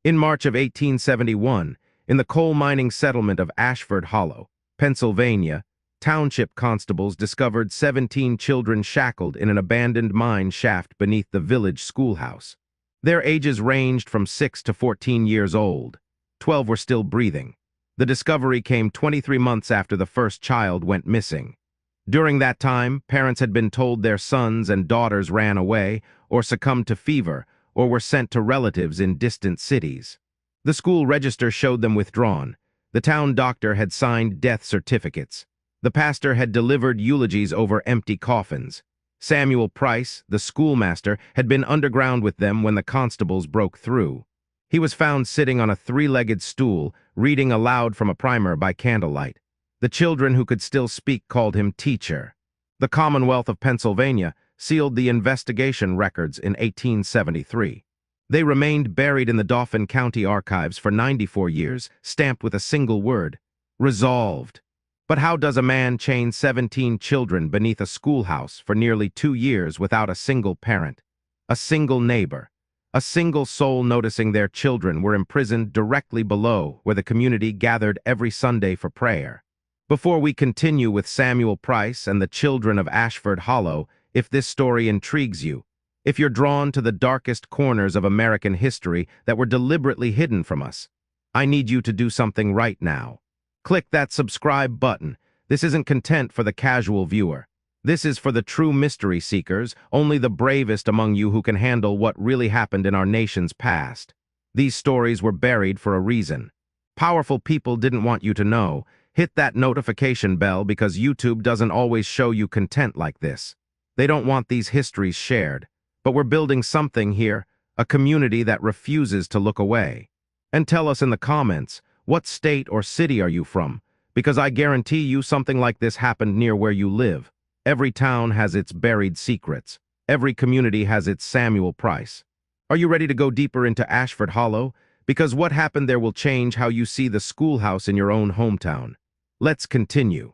In March of 1871, in the coal mining settlement of Ashford Hollow, Pennsylvania, township constables discovered 17 children shackled in an abandoned mine shaft beneath the village schoolhouse. Their ages ranged from 6 to 14 years old. 12 were still breathing. The discovery came 23 months after the first child went missing. During that time, parents had been told their sons and daughters ran away, or succumbed to fever, or were sent to relatives in distant cities. The school register showed them withdrawn. The town doctor had signed death certificates. The pastor had delivered eulogies over empty coffins. Samuel Price, the schoolmaster, had been underground with them when the constables broke through. He was found sitting on a three-legged stool, reading aloud from a primer by candlelight. The children who could still speak called him teacher. The Commonwealth of Pennsylvania sealed the investigation records in 1873. They remained buried in the Dauphin County archives for 94 years, stamped with a single word: resolved. But how does a man chain 17 children beneath a schoolhouse for nearly 2 years without a single parent, a single neighbor, a single soul noticing their children were imprisoned directly below where the community gathered every Sunday for prayer? Before we continue with Samuel Price and the children of Ashford Hollow, if this story intrigues you, if you're drawn to the darkest corners of American history that were deliberately hidden from us, I need you to do something right now. Click that subscribe button. This isn't content for the casual viewer. This is for the true mystery seekers, only the bravest among you who can handle what really happened in our nation's past. These stories were buried for a reason. Powerful people didn't want you to know. Hit that notification bell because YouTube doesn't always show you content like this. They don't want these histories shared. But we're building something here, a community that refuses to look away. And tell us in the comments, what state or city are you from? Because I guarantee you something like this happened near where you live. Every town has its buried secrets. Every community has its Samuel Price. Are you ready to go deeper into Ashford Hollow? Because what happened there will change how you see the schoolhouse in your own hometown. Let's continue.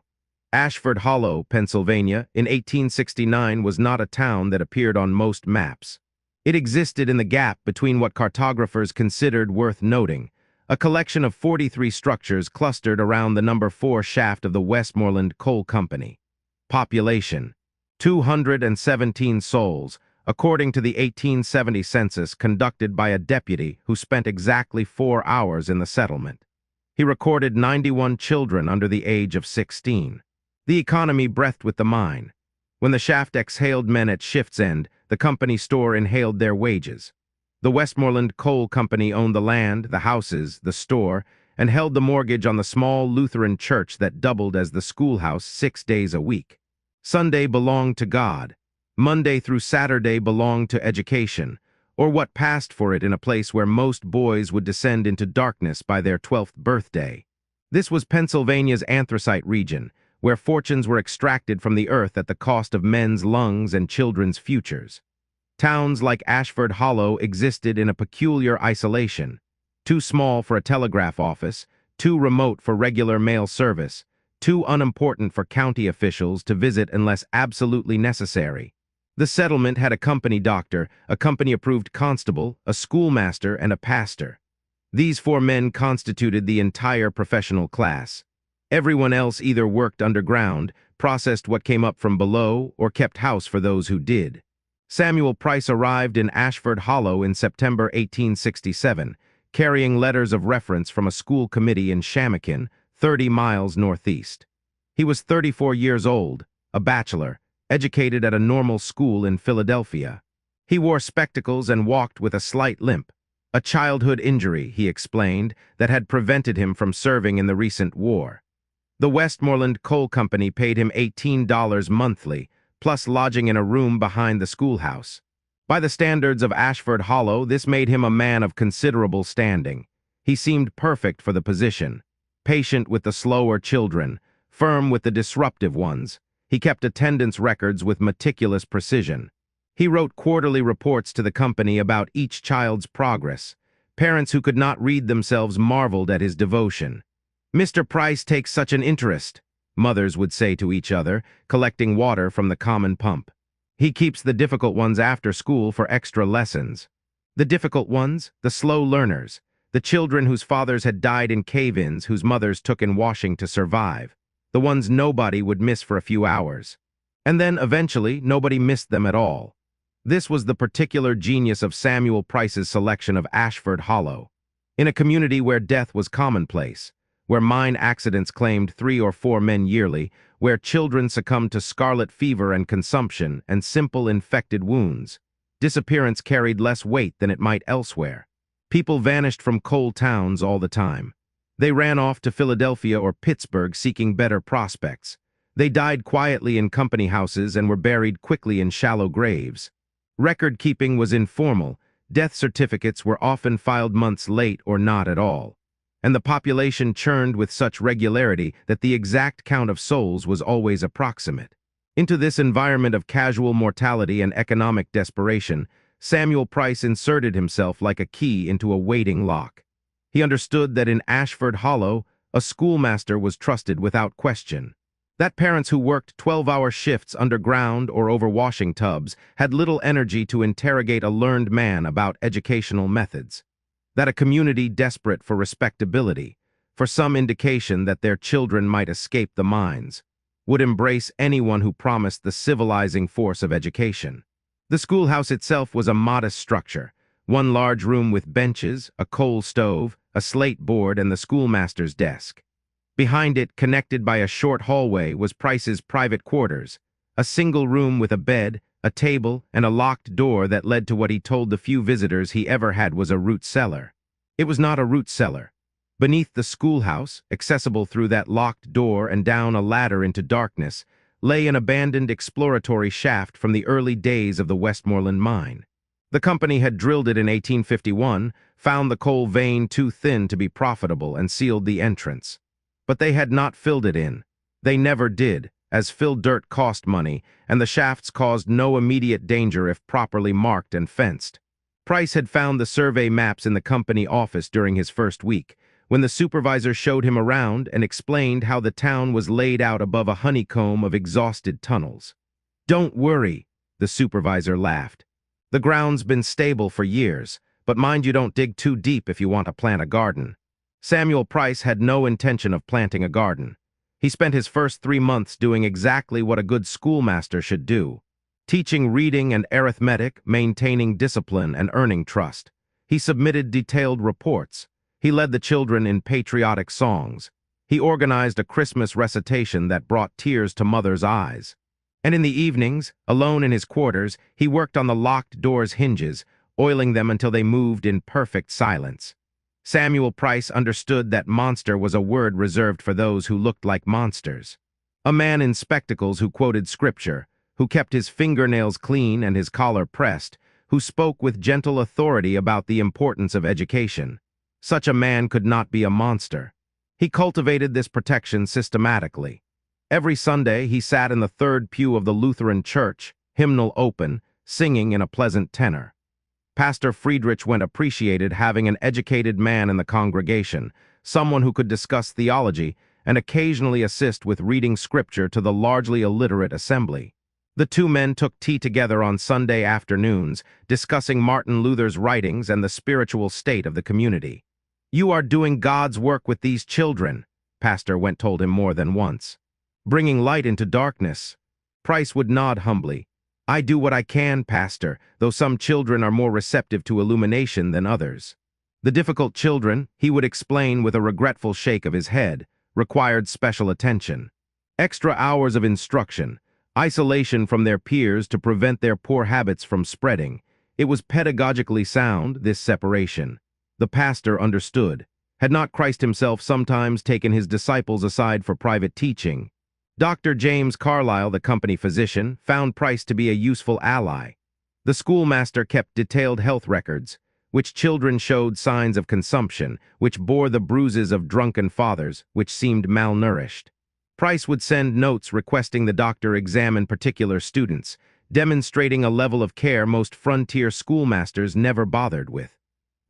Ashford Hollow, Pennsylvania, in 1869 was not a town that appeared on most maps. It existed in the gap between what cartographers considered worth noting, a collection of 43 structures clustered around the number 4 shaft of the Westmoreland Coal Company. Population: 217 souls, according to the 1870 census conducted by a deputy who spent exactly 4 hours in the settlement. He recorded 91 children under the age of 16. The economy breathed with the mine. When the shaft exhaled men at shift's end, the company store inhaled their wages. The Westmoreland Coal Company owned the land, the houses, the store, and held the mortgage on the small Lutheran church that doubled as the schoolhouse 6 days a week. Sunday belonged to God. Monday through Saturday belonged to education, or what passed for it in a place where most boys would descend into darkness by their 12th birthday. This was Pennsylvania's anthracite region, where fortunes were extracted from the earth at the cost of men's lungs and children's futures. Towns like Ashford Hollow existed in a peculiar isolation, too small for a telegraph office, too remote for regular mail service, too unimportant for county officials to visit unless absolutely necessary. The settlement had a company doctor, a company-approved constable, a schoolmaster, and a pastor. These 4 men constituted the entire professional class. Everyone else either worked underground, processed what came up from below, or kept house for those who did. Samuel Price arrived in Ashford Hollow in September 1867, carrying letters of reference from a school committee in Shamokin, 30 miles northeast. He was 34 years old, a bachelor, educated at a normal school in Philadelphia. He wore spectacles and walked with a slight limp, a childhood injury, he explained, that had prevented him from serving in the recent war. The Westmoreland Coal Company paid him $18 monthly, plus lodging in a room behind the schoolhouse. By the standards of Ashford Hollow, this made him a man of considerable standing. He seemed perfect for the position, patient with the slower children, firm with the disruptive ones. He kept attendance records with meticulous precision. He wrote quarterly reports to the company about each child's progress. Parents who could not read themselves marveled at his devotion. "Mr. Price takes such an interest," mothers would say to each other, collecting water from the common pump. "He keeps the difficult ones after school for extra lessons." The difficult ones, the slow learners, The children whose fathers had died in cave-ins, whose mothers took in washing to survive. The ones nobody would miss for a few hours. And then, eventually, nobody missed them at all. This was the particular genius of Samuel Price's selection of Ashford Hollow. In a community where death was commonplace, where mine accidents claimed 3 or 4 men yearly, where children succumbed to scarlet fever and consumption and simple infected wounds, disappearance carried less weight than it might elsewhere. People vanished from coal towns all the time. They ran off to Philadelphia or Pittsburgh seeking better prospects. They died quietly in company houses and were buried quickly in shallow graves. Record-keeping was informal. Death certificates were often filed months late or not at all. And the population churned with such regularity that the exact count of souls was always approximate. Into this environment of casual mortality and economic desperation, Samuel Price inserted himself like a key into a waiting lock. He understood that in Ashford Hollow, a schoolmaster was trusted without question. That parents who worked 12-hour shifts underground or over washing tubs had little energy to interrogate a learned man about educational methods. That a community desperate for respectability, for some indication that their children might escape the mines, would embrace anyone who promised the civilizing force of education. The schoolhouse itself was a modest structure, one large room with benches, a coal stove, a slate board, and the schoolmaster's desk. Behind it, connected by a short hallway, was Price's private quarters, a single room with a bed, a table, and a locked door that led to what he told the few visitors he ever had was a root cellar. It was not a root cellar. Beneath the schoolhouse, accessible through that locked door and down a ladder into darkness, lay an abandoned exploratory shaft from the early days of the Westmoreland mine. The company had drilled it in 1851, found the coal vein too thin to be profitable, and sealed the entrance. But they had not filled it in. They never did, as fill dirt cost money, and the shafts caused no immediate danger if properly marked and fenced. Price had found the survey maps in the company office during his first week, when the supervisor showed him around and explained how the town was laid out above a honeycomb of exhausted tunnels. "Don't worry," the supervisor laughed. "The ground's been stable for years, but mind you don't dig too deep if you want to plant a garden." Samuel Price had no intention of planting a garden. He spent his first 3 months doing exactly what a good schoolmaster should do: teaching reading and arithmetic, maintaining discipline, and earning trust. He submitted detailed reports. He led the children in patriotic songs. He organized a Christmas recitation that brought tears to mothers' eyes. And in the evenings, alone in his quarters, he worked on the locked door's hinges, oiling them until they moved in perfect silence. Samuel Price understood that monster was a word reserved for those who looked like monsters. A man in spectacles who quoted scripture, who kept his fingernails clean and his collar pressed, who spoke with gentle authority about the importance of education. Such a man could not be a monster. He cultivated this protection systematically. Every Sunday he sat in the third pew of the Lutheran church, hymnal open, singing in a pleasant tenor. Pastor Friedrich went appreciated having an educated man in the congregation, someone who could discuss theology and occasionally assist with reading scripture to the largely illiterate assembly. The two men took tea together on Sunday afternoons, discussing Martin Luther's writings and the spiritual state of the community. "You are doing God's work with these children," Pastor Went told him more than once. "Bringing light into darkness." Price would nod humbly. "I do what I can, Pastor, though some children are more receptive to illumination than others." The difficult children, he would explain with a regretful shake of his head, required special attention. Extra hours of instruction, isolation from their peers to prevent their poor habits from spreading. It was pedagogically sound, this separation. The pastor understood. Had not Christ himself sometimes taken his disciples aside for private teaching? Dr. James Carlisle, the company physician, found Price to be a useful ally. The schoolmaster kept detailed health records, which children showed signs of consumption, which bore the bruises of drunken fathers, which seemed malnourished. Price would send notes requesting the doctor examine particular students, demonstrating a level of care most frontier schoolmasters never bothered with.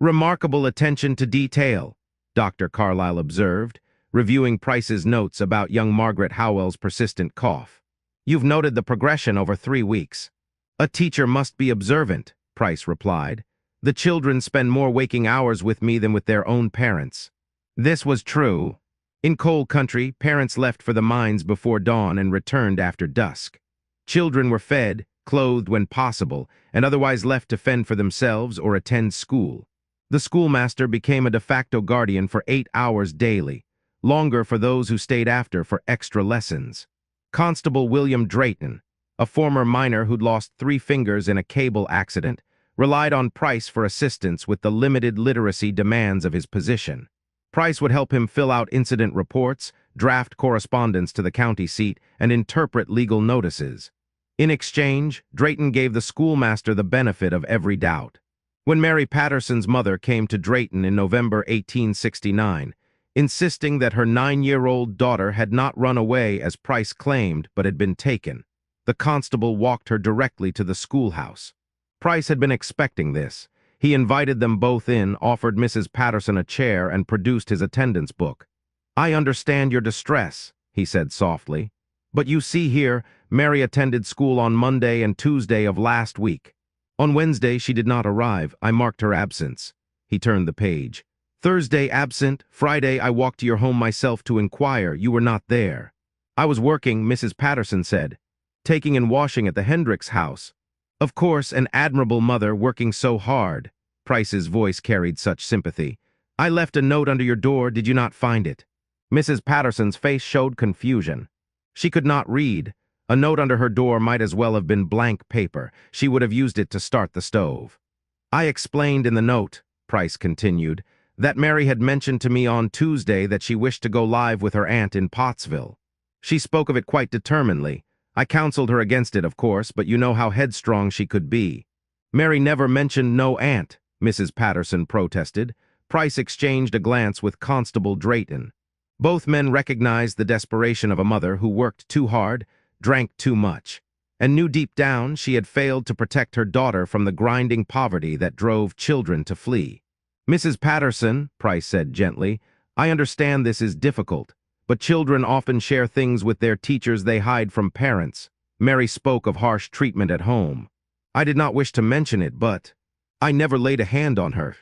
"Remarkable attention to detail," Dr. Carlisle observed, reviewing Price's notes about young Margaret Howell's persistent cough. "You've noted the progression over 3 weeks." "A teacher must be observant," Price replied. The children spend more waking hours with me than with their own parents. This was true. In coal country, parents left for the mines before dawn and returned after dusk. Children were fed, clothed when possible, and otherwise left to fend for themselves or attend school. The schoolmaster became a de facto guardian for 8 hours daily, longer for those who stayed after for extra lessons. Constable William Drayton, a former miner who'd lost 3 fingers in a cable accident, relied on Price for assistance with the limited literacy demands of his position. Price would help him fill out incident reports, draft correspondence to the county seat, and interpret legal notices. In exchange, Drayton gave the schoolmaster the benefit of every doubt. When Mary Patterson's mother came to Drayton in November 1869, insisting that her 9-year-old daughter had not run away as Price claimed but had been taken, the constable walked her directly to the schoolhouse. Price had been expecting this. He invited them both in, offered Mrs. Patterson a chair, and produced his attendance book. "I understand your distress," he said softly. "But you see here, Mary attended school on Monday and Tuesday of last week. On Wednesday she did not arrive. I marked her absence." He turned the page. "Thursday absent. Friday I walked to your home myself to inquire. You were not there." "I was working," Mrs. Patterson said. "Taking and washing at the Hendricks house." "Of course, an admirable mother, working so hard." Price's voice carried such sympathy. "I left a note under your door. Did you not find it?" Mrs. Patterson's face showed confusion. She could not read. A note under her door might as well have been blank paper. She would have used it to start the stove. "I explained in the note," Price continued, "that Mary had mentioned to me on Tuesday that she wished to go live with her aunt in Pottsville. She spoke of it quite determinedly. I counseled her against it, of course, but you know how headstrong she could be." "Mary never mentioned no aunt," Mrs. Patterson protested. Price exchanged a glance with Constable Drayton. Both men recognized the desperation of a mother who worked too hard, drank too much, and knew deep down she had failed to protect her daughter from the grinding poverty that drove children to flee. "Mrs. Patterson," Price said gently, "I understand this is difficult, but children often share things with their teachers they hide from parents." Mary spoke of harsh treatment at home. "I did not wish to mention it, but I never laid a hand on her."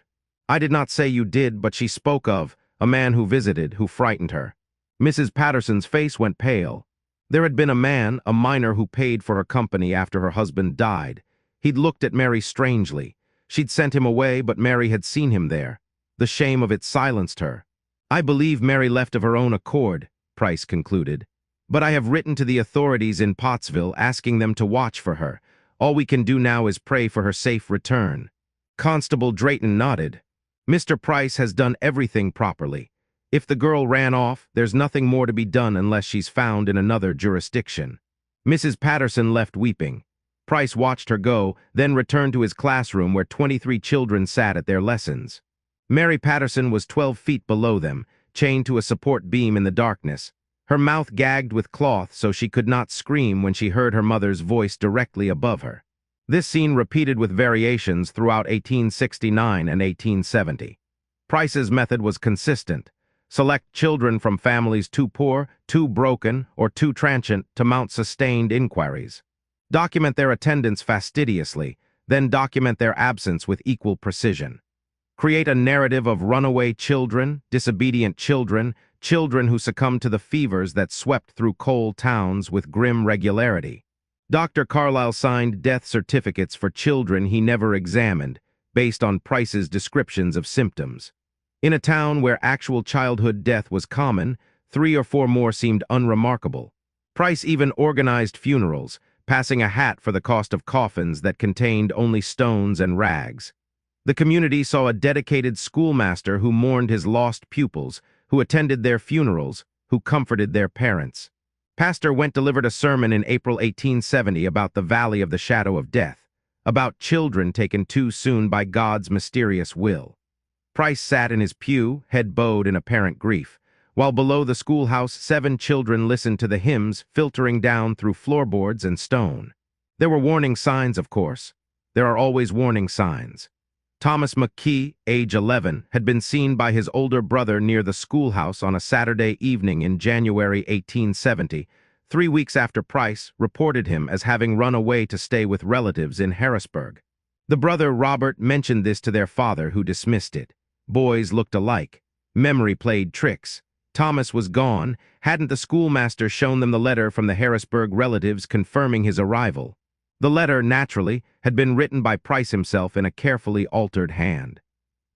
"I did not say you did, but she spoke of a man who visited, who frightened her." Mrs. Patterson's face went pale. There had been a man, a miner, who paid for her company after her husband died. He'd looked at Mary strangely. She'd sent him away, but Mary had seen him there. The shame of it silenced her. "I believe Mary left of her own accord," Price concluded. "But I have written to the authorities in Pottsville asking them to watch for her. All we can do now is pray for her safe return." Constable Drayton nodded. "Mr. Price has done everything properly. If the girl ran off, there's nothing more to be done unless she's found in another jurisdiction." Mrs. Patterson left weeping. Price watched her go, then returned to his classroom where 23 children sat at their lessons. Mary Patterson was 12 feet below them, chained to a support beam in the darkness. Her mouth gagged with cloth so she could not scream when she heard her mother's voice directly above her. This scene repeated with variations throughout 1869 and 1870. Price's method was consistent. Select children from families too poor, too broken, or too transient to mount sustained inquiries. Document their attendance fastidiously, then document their absence with equal precision. Create a narrative of runaway children, disobedient children, children who succumbed to the fevers that swept through coal towns with grim regularity. Dr. Carlyle signed death certificates for children he never examined, based on Price's descriptions of symptoms. In a town where actual childhood death was common, 3 or 4 more seemed unremarkable. Price even organized funerals, passing a hat for the cost of coffins that contained only stones and rags. The community saw a dedicated schoolmaster who mourned his lost pupils, who attended their funerals, who comforted their parents. Pastor Went delivered a sermon in April 1870 about the Valley of the Shadow of Death, about children taken too soon by God's mysterious will. Price sat in his pew, head bowed in apparent grief, while below the schoolhouse 7 children listened to the hymns filtering down through floorboards and stone. There were warning signs, of course. There are always warning signs. Thomas McKee, age 11, had been seen by his older brother near the schoolhouse on a Saturday evening in January 1870, 3 weeks after Price reported him as having run away to stay with relatives in Harrisburg. The brother Robert mentioned this to their father, who dismissed it. Boys looked alike. Memory played tricks. Thomas was gone. Hadn't the schoolmaster shown them the letter from the Harrisburg relatives confirming his arrival? The letter, naturally, had been written by Price himself in a carefully altered hand.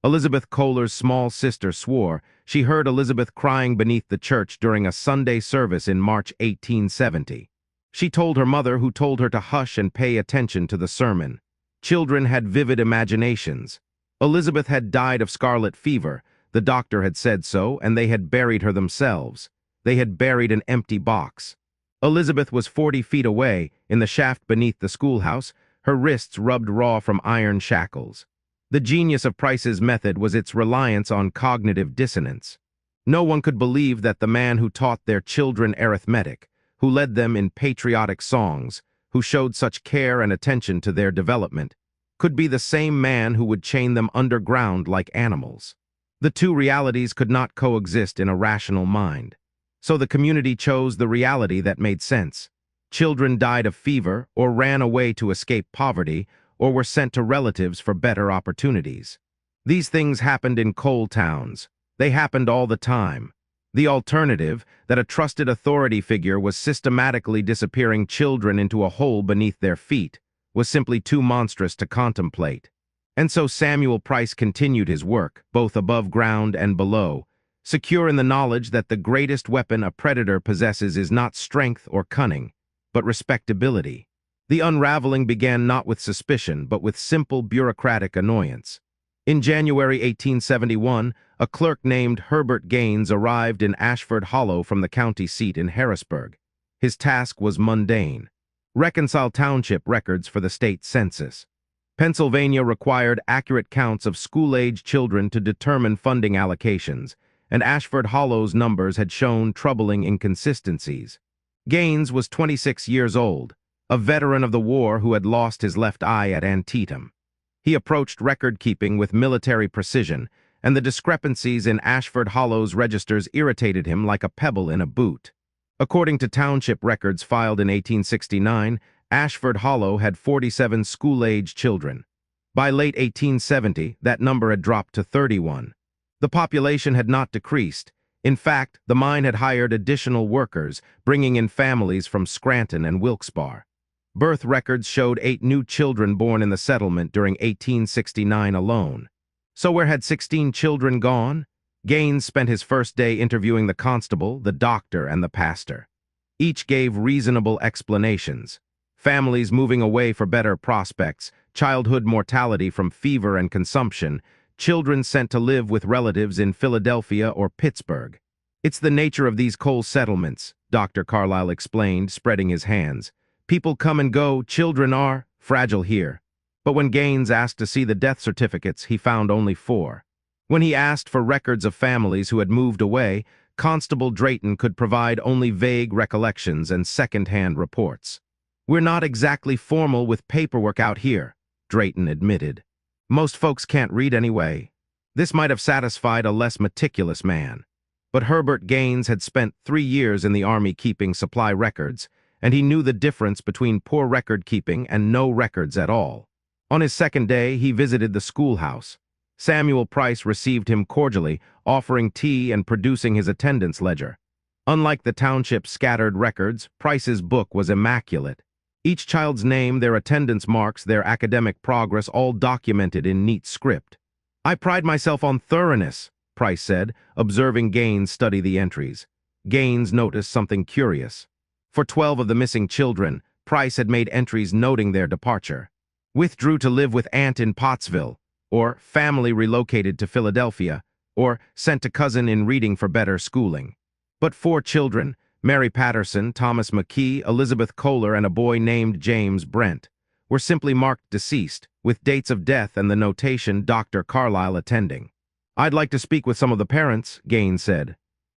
Elizabeth Kohler's small sister swore she heard Elizabeth crying beneath the church during a Sunday service in March 1870. She told her mother, who told her to hush and pay attention to the sermon. Children had vivid imaginations. Elizabeth had died of scarlet fever. The doctor had said so, and they had buried her themselves. They had buried an empty box. Elizabeth was 40 feet away, in the shaft beneath the schoolhouse, her wrists rubbed raw from iron shackles. The genius of Price's method was its reliance on cognitive dissonance. No one could believe that the man who taught their children arithmetic, who led them in patriotic songs, who showed such care and attention to their development, could be the same man who would chain them underground like animals. The two realities could not coexist in a rational mind. So the community chose the reality that made sense. Children died of fever, or ran away to escape poverty, or were sent to relatives for better opportunities. These things happened in coal towns. They happened all the time. The alternative, that a trusted authority figure was systematically disappearing children into a hole beneath their feet, was simply too monstrous to contemplate. And so Samuel Price continued his work, both above ground and below, secure in the knowledge that the greatest weapon a predator possesses is not strength or cunning, but respectability. The unraveling began not with suspicion, but with simple bureaucratic annoyance. In January 1871, a clerk named Herbert Gaines arrived in Ashford Hollow from the county seat in Harrisburg. His task was mundane: reconcile township records for the state census. Pennsylvania required accurate counts of school-age children to determine funding allocations, and Ashford Hollow's numbers had shown troubling inconsistencies. Gaines was 26 years old, a veteran of the war who had lost his left eye at Antietam. He approached record-keeping with military precision, and the discrepancies in Ashford Hollow's registers irritated him like a pebble in a boot. According to township records filed in 1869, Ashford Hollow had 47 school-age children. By late 1870, that number had dropped to 31. The population had not decreased. In fact, the mine had hired additional workers, bringing in families from Scranton and Wilkes-Barre. Birth records showed 8 new children born in the settlement during 1869 alone. So where had 16 children gone? Gaines spent his first day interviewing the constable, the doctor, and the pastor. Each gave reasonable explanations. Families moving away for better prospects, childhood mortality from fever and consumption, children sent to live with relatives in Philadelphia or Pittsburgh. It's the nature of these coal settlements, Dr. Carlyle explained, spreading his hands. People come and go, children are fragile here. But when Gaines asked to see the death certificates, he found only 4. When he asked for records of families who had moved away, Constable Drayton could provide only vague recollections and second-hand reports. "We're not exactly formal with paperwork out here," Drayton admitted. "Most folks can't read anyway." This might have satisfied a less meticulous man. But Herbert Gaines had spent 3 years in the Army keeping supply records, and he knew the difference between poor record-keeping and no records at all. On his second day, he visited the schoolhouse. Samuel Price received him cordially, offering tea and producing his attendance ledger. Unlike the township's scattered records, Price's book was immaculate. Each child's name, their attendance marks, their academic progress, all documented in neat script. "I pride myself on thoroughness," Price said, observing Gaines study the entries. Gaines noticed something curious. For 12 of the missing children, Price had made entries noting their departure. Withdrew to live with aunt in Pottsville, or family relocated to Philadelphia, or sent to cousin in Reading for better schooling. But 4 children, Mary Patterson, Thomas McKee, Elizabeth Kohler, and a boy named James Brent, were simply marked deceased, with dates of death and the notation Dr. Carlyle attending. "I'd like to speak with some of the parents," Gaines said.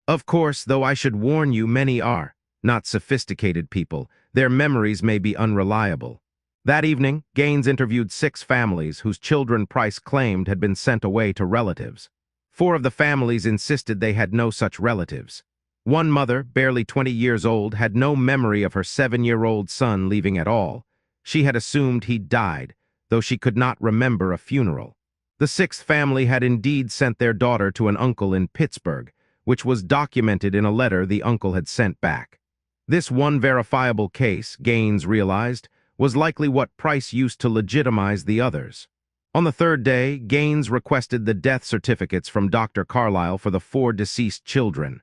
"Of course, though I should warn you, many are not sophisticated people. Their memories may be unreliable." That evening, Gaines interviewed 6 families whose children Price claimed had been sent away to relatives. 4 of the families insisted they had no such relatives. One mother, barely 20 years old, had no memory of her 7-year-old son leaving at all. She had assumed he'd died, though she could not remember a funeral. The sixth family had indeed sent their daughter to an uncle in Pittsburgh, which was documented in a letter the uncle had sent back. This one verifiable case, Gaines realized, was likely what Price used to legitimize the others. On the third day, Gaines requested the death certificates from Dr. Carlisle for the 4 deceased children.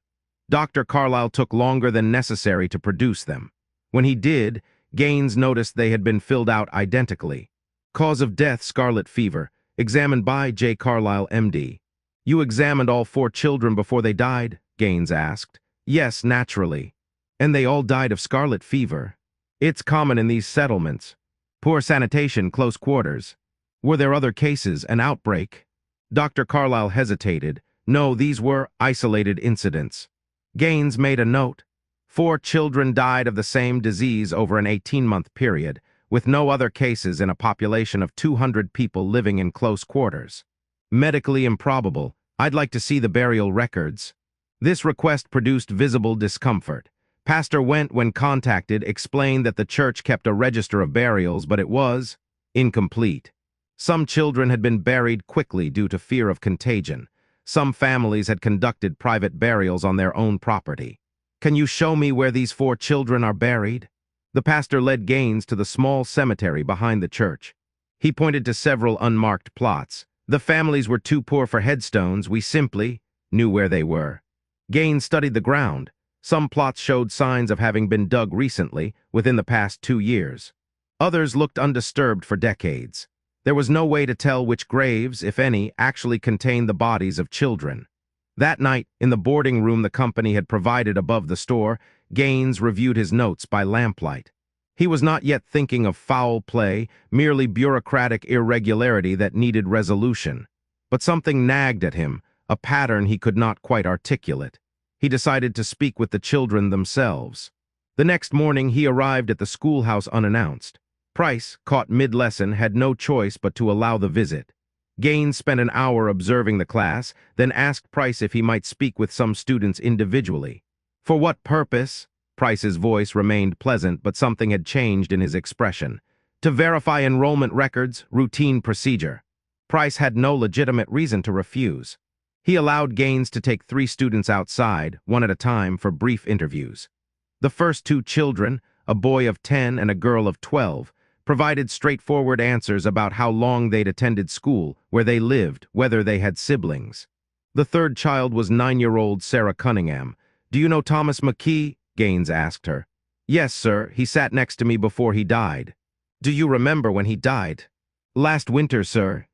Dr. Carlisle took longer than necessary to produce them. When he did, Gaines noticed they had been filled out identically. Cause of death, scarlet fever, examined by J. Carlisle, M.D. You examined all 4 children before they died? Gaines asked. Yes, naturally. And they all died of scarlet fever. It's common in these settlements. Poor sanitation, close quarters. Were there other cases, an outbreak? Dr. Carlisle hesitated. No, these were isolated incidents. Gaines made a note. 4 children died of the same disease over an 18-month period, with no other cases in a population of 200 people living in close quarters. Medically improbable. I'd like to see the burial records. This request produced visible discomfort. Pastor Went, when contacted, explained that the church kept a register of burials, but it was incomplete. Some children had been buried quickly due to fear of contagion. Some families had conducted private burials on their own property. Can you show me where these 4 children are buried? The pastor led Gaines to the small cemetery behind the church. He pointed to several unmarked plots. The families were too poor for headstones. We simply knew where they were. Gaines studied the ground. Some plots showed signs of having been dug recently, within the past 2 years. Others looked undisturbed for decades. There was no way to tell which graves, if any, actually contained the bodies of children. That night, in the boarding room the company had provided above the store, Gaines reviewed his notes by lamplight. He was not yet thinking of foul play, merely bureaucratic irregularity that needed resolution. But something nagged at him, a pattern he could not quite articulate. He decided to speak with the children themselves. The next morning he arrived at the schoolhouse unannounced. Price, caught mid-lesson, had no choice but to allow the visit. Gaines spent an hour observing the class, then asked Price if he might speak with some students individually. For what purpose? Price's voice remained pleasant, but something had changed in his expression. To verify enrollment records, routine procedure. Price had no legitimate reason to refuse. He allowed Gaines to take 3 students outside, one at a time, for brief interviews. The first 2 children, a boy of 10 and a girl of 12, provided straightforward answers about how long they'd attended school, where they lived, whether they had siblings. The third child was 9-year-old Sarah Cunningham. Do you know Thomas McKee? Gaines asked her. Yes, sir. He sat next to me before he died. Do you remember when he died? Last winter, sir.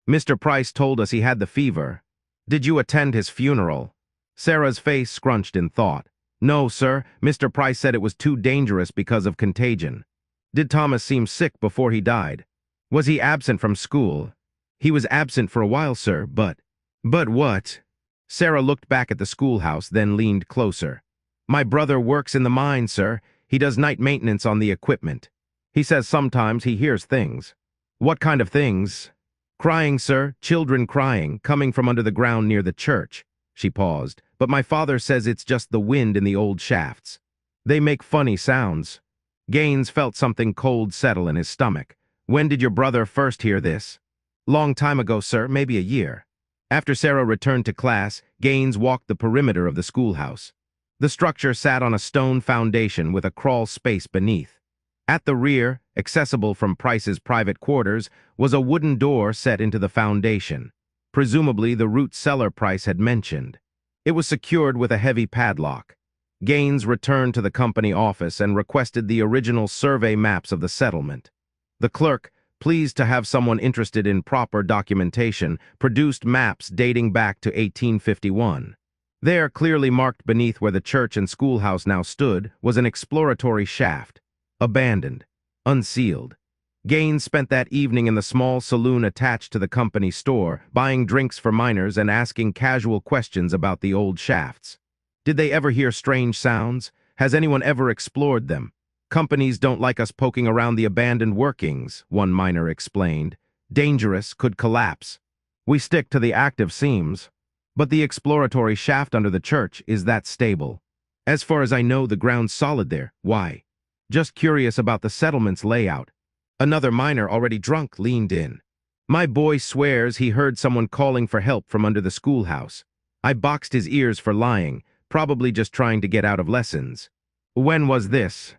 Mr. Price told us he had the fever. Did you attend his funeral? Sarah's face scrunched in thought. No, sir. Mr. Price said it was too dangerous because of contagion. Did Thomas seem sick before he died? Was he absent from school? He was absent for a while, sir, but what? Sarah looked back at the schoolhouse, then leaned closer. My brother works in the mine, sir. He does night maintenance on the equipment. He says sometimes he hears things. What kind of things? Crying, sir, children crying, coming from under the ground near the church. She paused. But my father says it's just the wind in the old shafts. They make funny sounds. Gaines felt something cold settle in his stomach. When did your brother first hear this? Long time ago, sir, maybe a year. After Sarah returned to class, Gaines walked the perimeter of the schoolhouse. The structure sat on a stone foundation with a crawl space beneath. At the rear, accessible from Price's private quarters, was a wooden door set into the foundation. Presumably the root cellar Price had mentioned. It was secured with a heavy padlock. Gaines returned to the company office and requested the original survey maps of the settlement. The clerk, pleased to have someone interested in proper documentation, produced maps dating back to 1851. There, clearly marked beneath where the church and schoolhouse now stood, was an exploratory shaft. Abandoned. Unsealed. Gaines spent that evening in the small saloon attached to the company store, buying drinks for miners and asking casual questions about the old shafts. Did they ever hear strange sounds? Has anyone ever explored them? Companies don't like us poking around the abandoned workings, one miner explained. Dangerous, could collapse. We stick to the active seams. But the exploratory shaft under the church, is that stable? As far as I know, the ground's solid there. Why? Just curious about the settlement's layout. Another miner, already drunk, leaned in. My boy swears he heard someone calling for help from under the schoolhouse. I boxed his ears for lying, probably just trying to get out of lessons. When was this?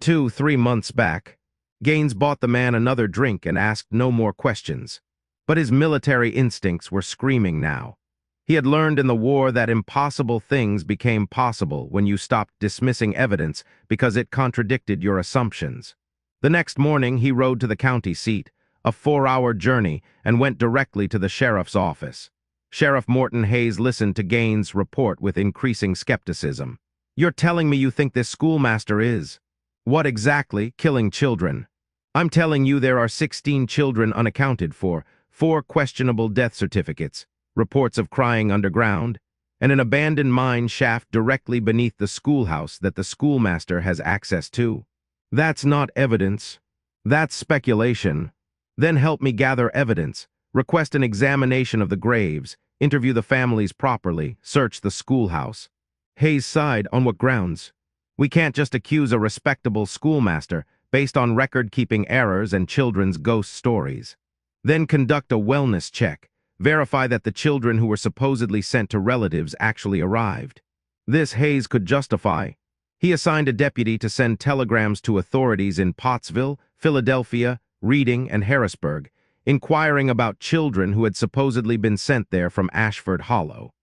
2-3 months back. Gaines bought the man another drink and asked no more questions. But his military instincts were screaming now. He had learned in the war that impossible things became possible when you stopped dismissing evidence because it contradicted your assumptions. The next morning, he rode to the county seat, a 4-hour journey, and went directly to the sheriff's office. Sheriff Morton Hayes listened to Gaines' report with increasing skepticism. "You're telling me you think this schoolmaster is? What exactly? Killing children. I'm telling you there are 16 children unaccounted for, 4 questionable death certificates, reports of crying underground, and an abandoned mine shaft directly beneath the schoolhouse that the schoolmaster has access to. That's not evidence. That's speculation. Then help me gather evidence, request an examination of the graves, interview the families properly, search the schoolhouse." Hayes sighed. "On what grounds? We can't just accuse a respectable schoolmaster based on record-keeping errors and children's ghost stories. Then conduct a wellness check, verify that the children who were supposedly sent to relatives actually arrived." This Hayes could justify. He assigned a deputy to send telegrams to authorities in Pottsville, Philadelphia, Reading, and Harrisburg, inquiring about children who had supposedly been sent there from Ashford Hollow.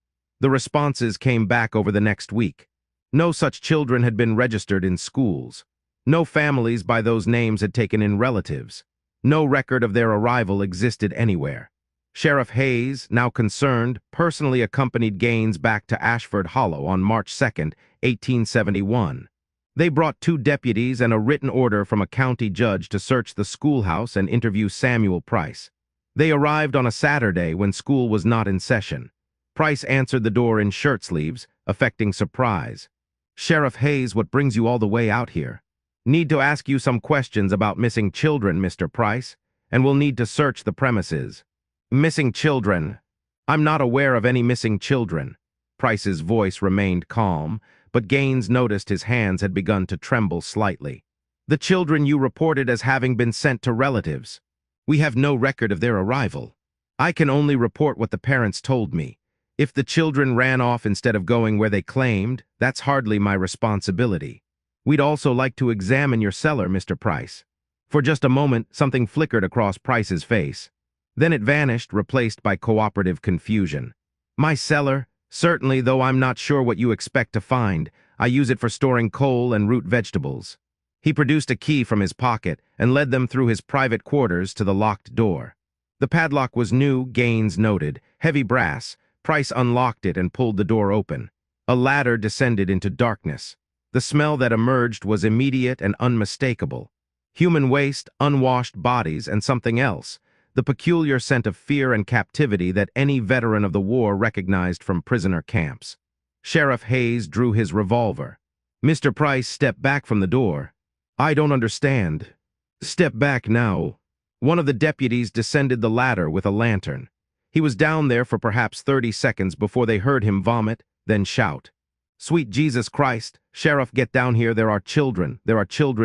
The responses came back over the next week. No such children had been registered in schools. No families by those names had taken in relatives. No record of their arrival existed anywhere. Sheriff Hayes, now concerned, personally accompanied Gaines back to Ashford Hollow on March 2, 1871. They brought 2 deputies and a written order from a county judge to search the schoolhouse and interview Samuel Price. They arrived on a Saturday when school was not in session. Price answered the door in shirt sleeves, affecting surprise. "Sheriff Hayes, what brings you all the way out here?" "Need to ask you some questions about missing children, Mr. Price, and we'll need to search the premises." "Missing children? I'm not aware of any missing children." Price's voice remained calm, but Gaines noticed his hands had begun to tremble slightly. "The children you reported as having been sent to relatives. We have no record of their arrival. I can only report what the parents told me. If the children ran off instead of going where they claimed, that's hardly my responsibility. We'd also like to examine your cellar, Mr. Price." For just a moment, something flickered across Price's face. Then it vanished, replaced by cooperative confusion. "My cellar? Certainly, though I'm not sure what you expect to find. I use it for storing coal and root vegetables." He produced a key from his pocket and led them through his private quarters to the locked door. The padlock was new, Gaines noted, heavy brass. Price unlocked it and pulled the door open. A ladder descended into darkness. The smell that emerged was immediate and unmistakable. Human waste, unwashed bodies, and something else. The peculiar scent of fear and captivity that any veteran of the war recognized from prisoner camps. Sheriff Hayes drew his revolver. Mr. Price stepped back from the door. "I don't understand." "Step back now." One of the deputies descended the ladder with a lantern. He was down there for perhaps 30 seconds before they heard him vomit, then shout. "Sweet Jesus Christ, Sheriff, get down here, there are children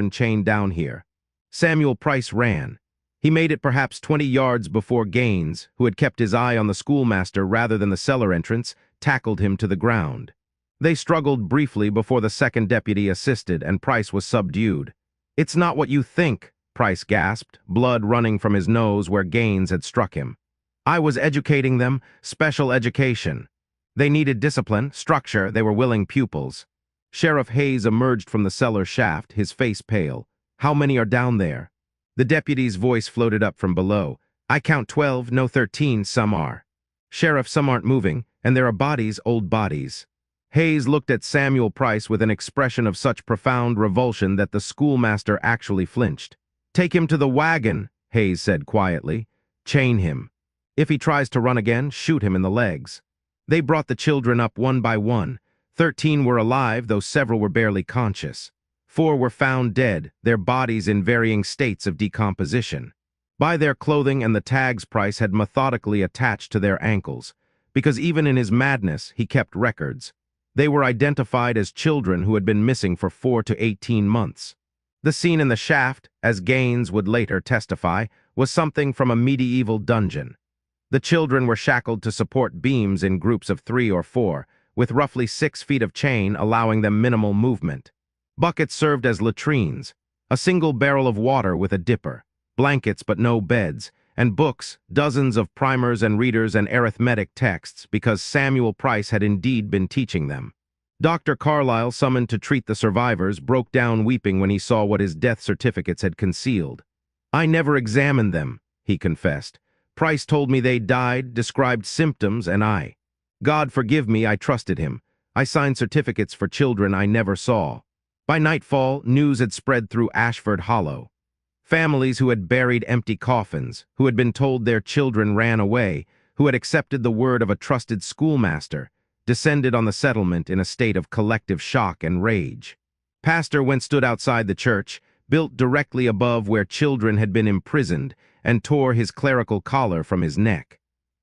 chained down here." Samuel Price ran. He made it perhaps 20 yards before Gaines, who had kept his eye on the schoolmaster rather than the cellar entrance, tackled him to the ground. They struggled briefly before the second deputy assisted and Price was subdued. "It's not what you think," Price gasped, blood running from his nose where Gaines had struck him. "I was educating them, special education. They needed discipline, structure, they were willing pupils." Sheriff Hayes emerged from the cellar shaft, his face pale. "How many are down there?" The deputy's voice floated up from below. "I count 12, no 13, some are." "Sheriff, some aren't moving, and there are bodies, old bodies." Hayes looked at Samuel Price with an expression of such profound revulsion that the schoolmaster actually flinched. "Take him to the wagon," Hayes said quietly. "Chain him. If he tries to run again, shoot him in the legs." They brought the children up one by one. 13 were alive, though several were barely conscious. 4 were found dead, their bodies in varying states of decomposition. By their clothing and the tags Price had methodically attached to their ankles, because even in his madness he kept records. They were identified as children who had been missing for 4 to 18 months. The scene in the shaft, as Gaines would later testify, was something from a medieval dungeon. The children were shackled to support beams in groups of 3 or 4, with roughly 6 feet of chain allowing them minimal movement. Buckets served as latrines, a single barrel of water with a dipper, blankets but no beds, and books, dozens of primers and readers and arithmetic texts because Samuel Price had indeed been teaching them. Dr. Carlyle, summoned to treat the survivors, broke down weeping when he saw what his death certificates had concealed. "I never examined them," he confessed. "Price told me they died, described symptoms, and God forgive me, I trusted him. I signed certificates for children I never saw." By nightfall, news had spread through Ashford Hollow. Families who had buried empty coffins, who had been told their children ran away, who had accepted the word of a trusted schoolmaster, descended on the settlement in a state of collective shock and rage. Pastor Went stood outside the church, built directly above where children had been imprisoned, and tore his clerical collar from his neck.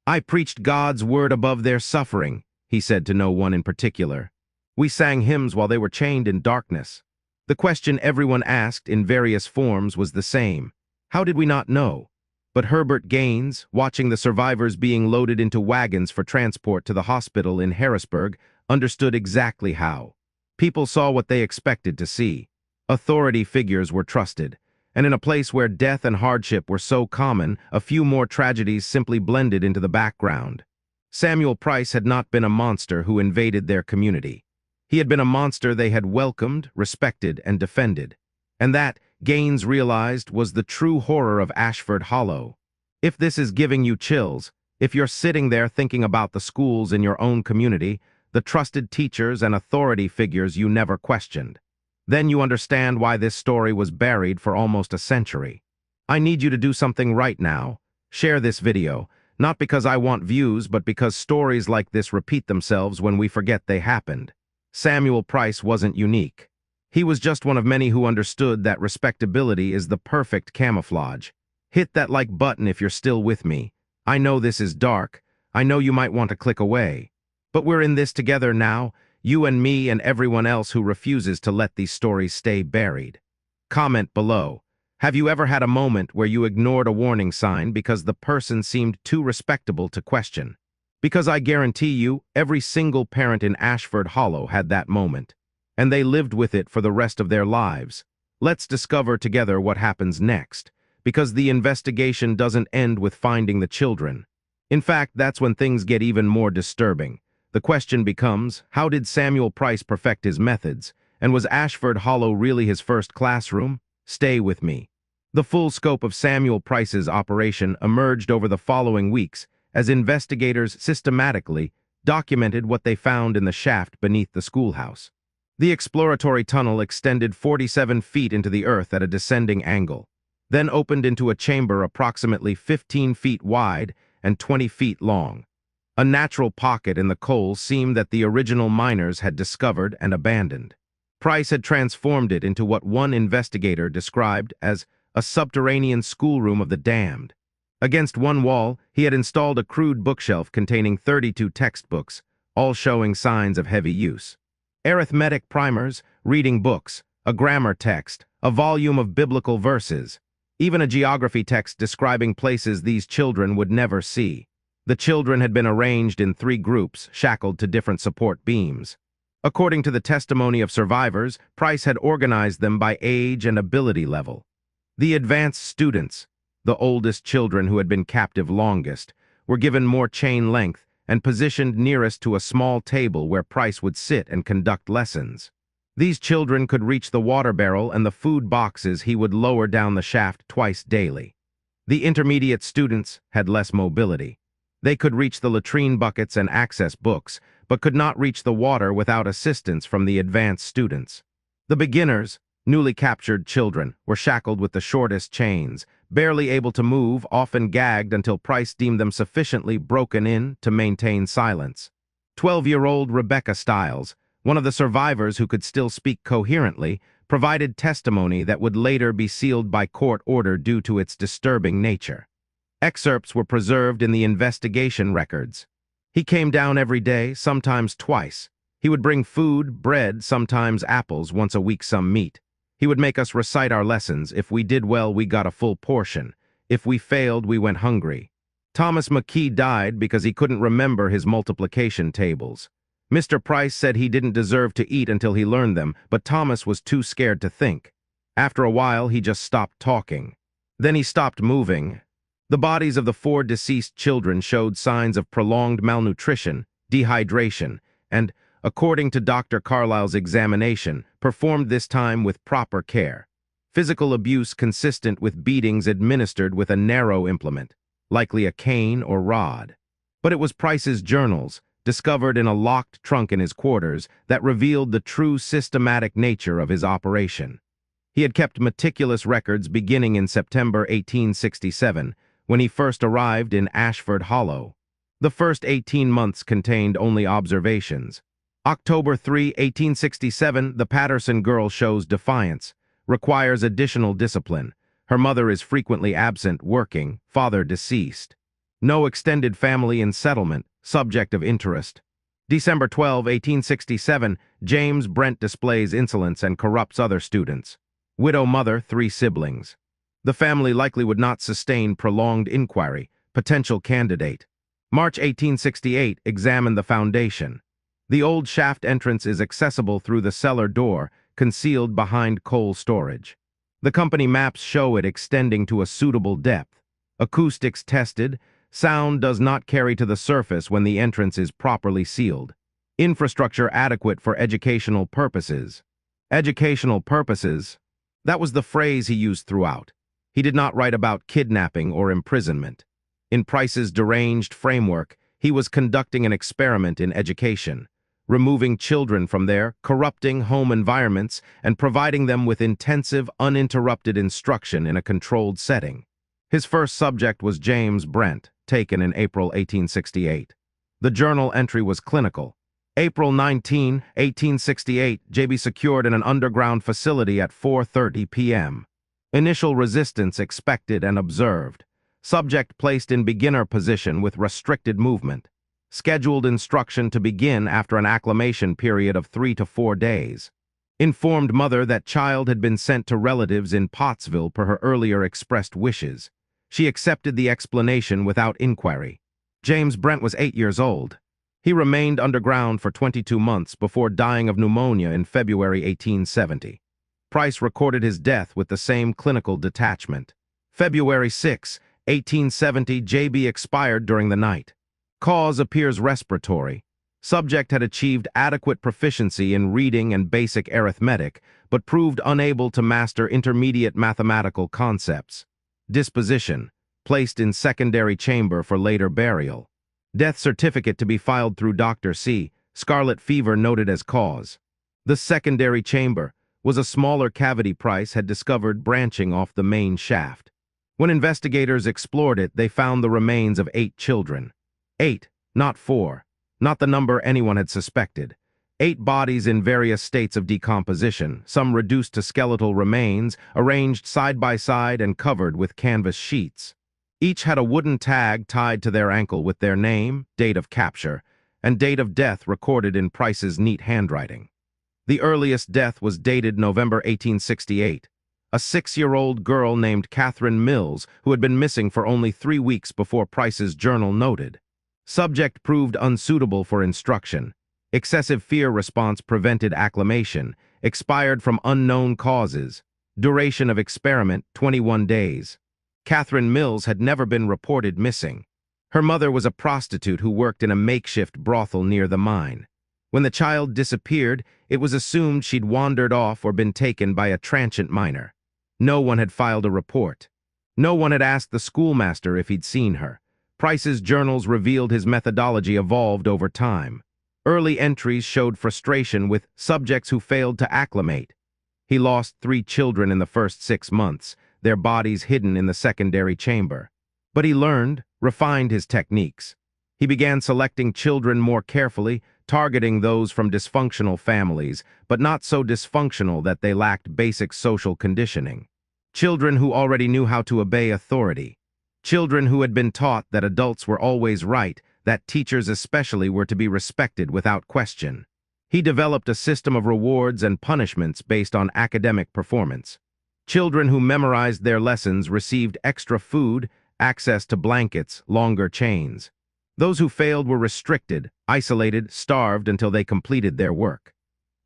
"I preached God's word above their suffering," he said to no one in particular. "We sang hymns while they were chained in darkness." The question everyone asked in various forms was the same. How did we not know? But Herbert Gaines, watching the survivors being loaded into wagons for transport to the hospital in Harrisburg, understood exactly how. People saw what they expected to see. Authority figures were trusted, and in a place where death and hardship were so common, a few more tragedies simply blended into the background. Samuel Price had not been a monster who invaded their community. He had been a monster they had welcomed, respected, and defended. And that, Gaines realized, was the true horror of Ashford Hollow. If this is giving you chills, if you're sitting there thinking about the schools in your own community, the trusted teachers and authority figures you never questioned, then you understand why this story was buried for almost a century. I need you to do something right now. Share this video, not because I want views, but because stories like this repeat themselves when we forget they happened. Samuel Price wasn't unique. He was just one of many who understood that respectability is the perfect camouflage. Hit that like button if you're still with me. I know this is dark. I know you might want to click away. But we're in this together now, you and me and everyone else who refuses to let these stories stay buried. Comment below. Have you ever had a moment where you ignored a warning sign because the person seemed too respectable to question? Because I guarantee you, every single parent in Ashford Hollow had that moment, and they lived with it for the rest of their lives. Let's discover together what happens next, because the investigation doesn't end with finding the children. In fact, that's when things get even more disturbing. The question becomes, how did Samuel Price perfect his methods, and was Ashford Hollow really his first classroom? Stay with me. The full scope of Samuel Price's operation emerged over the following weeks as investigators systematically documented what they found in the shaft beneath the schoolhouse. The exploratory tunnel extended 47 feet into the earth at a descending angle, then opened into a chamber approximately 15 feet wide and 20 feet long. A natural pocket in the coal seam that the original miners had discovered and abandoned. Price had transformed it into what one investigator described as a subterranean schoolroom of the damned. Against one wall, he had installed a crude bookshelf containing 32 textbooks, all showing signs of heavy use. Arithmetic primers, reading books, a grammar text, a volume of biblical verses, even a geography text describing places these children would never see. The children had been arranged in 3 groups, shackled to different support beams. According to the testimony of survivors, Price had organized them by age and ability level. The advanced students, the oldest children who had been captive longest, were given more chain length and positioned nearest to a small table where Price would sit and conduct lessons. These children could reach the water barrel and the food boxes he would lower down the shaft twice daily. The intermediate students had less mobility. They could reach the latrine buckets and access books, but could not reach the water without assistance from the advanced students. The beginners, newly captured children, were shackled with the shortest chains, barely able to move, often gagged until Price deemed them sufficiently broken in to maintain silence. 12-year-old Rebecca Stiles, one of the survivors who could still speak coherently, provided testimony that would later be sealed by court order due to its disturbing nature. Excerpts were preserved in the investigation records. He came down every day, sometimes twice. He would bring food, bread, sometimes apples, once a week some meat. He would make us recite our lessons. If we did well, we got a full portion. If we failed, we went hungry. Thomas McKee died because he couldn't remember his multiplication tables. Mr. Price said he didn't deserve to eat until he learned them, but Thomas was too scared to think. After a while, he just stopped talking. Then he stopped moving. The bodies of the 4 deceased children showed signs of prolonged malnutrition, dehydration, and, according to Dr. Carlisle's examination, performed this time with proper care. Physical abuse consistent with beatings administered with a narrow implement, likely a cane or rod. But it was Price's journals, discovered in a locked trunk in his quarters, that revealed the true systematic nature of his operation. He had kept meticulous records beginning in September 1867, when he first arrived in Ashford Hollow. The first 18 months contained only observations. October 3, 1867, the Patterson girl shows defiance, requires additional discipline. Her mother is frequently absent, working, father deceased. No extended family in settlement, subject of interest. December 12, 1867, James Brent displays insolence and corrupts other students. Widow mother, 3 siblings. The family likely would not sustain prolonged inquiry. Potential candidate. March 1868, examine the foundation. The old shaft entrance is accessible through the cellar door, concealed behind coal storage. The company maps show it extending to a suitable depth. Acoustics tested. Sound does not carry to the surface when the entrance is properly sealed. Infrastructure adequate for educational purposes. Educational purposes? That was the phrase he used throughout. He did not write about kidnapping or imprisonment. In Price's deranged framework, he was conducting an experiment in education, removing children from their corrupting home environments and providing them with intensive, uninterrupted instruction in a controlled setting. His first subject was James Brent, taken in April 1868. The journal entry was clinical. April 19, 1868, JB secured in an underground facility at 4:30 p.m. Initial resistance expected and observed. Subject placed in beginner position with restricted movement. Scheduled instruction to begin after an acclimation period of 3 to 4 days. Informed mother that child had been sent to relatives in Pottsville per her earlier expressed wishes. She accepted the explanation without inquiry. James Brent was 8 years old. He remained underground for 22 months before dying of pneumonia in February 1870. Price recorded his death with the same clinical detachment. February 6, 1870, JB expired during the night. Cause appears respiratory. Subject had achieved adequate proficiency in reading and basic arithmetic, but proved unable to master intermediate mathematical concepts. Disposition, placed in secondary chamber for later burial. Death certificate to be filed through Dr. C. Scarlet fever noted as cause. The secondary chamber was a smaller cavity Price had discovered branching off the main shaft. When investigators explored it, they found the remains of 8 children. 8, not 4, not the number anyone had suspected. 8 bodies in various states of decomposition, some reduced to skeletal remains, arranged side by side and covered with canvas sheets. Each had a wooden tag tied to their ankle with their name, date of capture, and date of death recorded in Price's neat handwriting. The earliest death was dated November 1868. A 6-year-old girl named Catherine Mills, who had been missing for only 3 weeks before Price's journal noted. Subject proved unsuitable for instruction. Excessive fear response prevented acclimation. Expired from unknown causes. Duration of experiment, 21 days. Catherine Mills had never been reported missing. Her mother was a prostitute who worked in a makeshift brothel near the mine. When the child disappeared, it was assumed she'd wandered off or been taken by a transient miner. No one had filed a report. No one had asked the schoolmaster if he'd seen her. Price's journals revealed his methodology evolved over time. Early entries showed frustration with subjects who failed to acclimate. He lost 3 children in the first 6 months, their bodies hidden in the secondary chamber. But he learned, refined his techniques. He began selecting children more carefully, targeting those from dysfunctional families, but not so dysfunctional that they lacked basic social conditioning. Children who already knew how to obey authority. Children who had been taught that adults were always right, that teachers especially were to be respected without question. He developed a system of rewards and punishments based on academic performance. Children who memorized their lessons received extra food, access to blankets, longer chains. Those who failed were restricted, isolated, starved until they completed their work.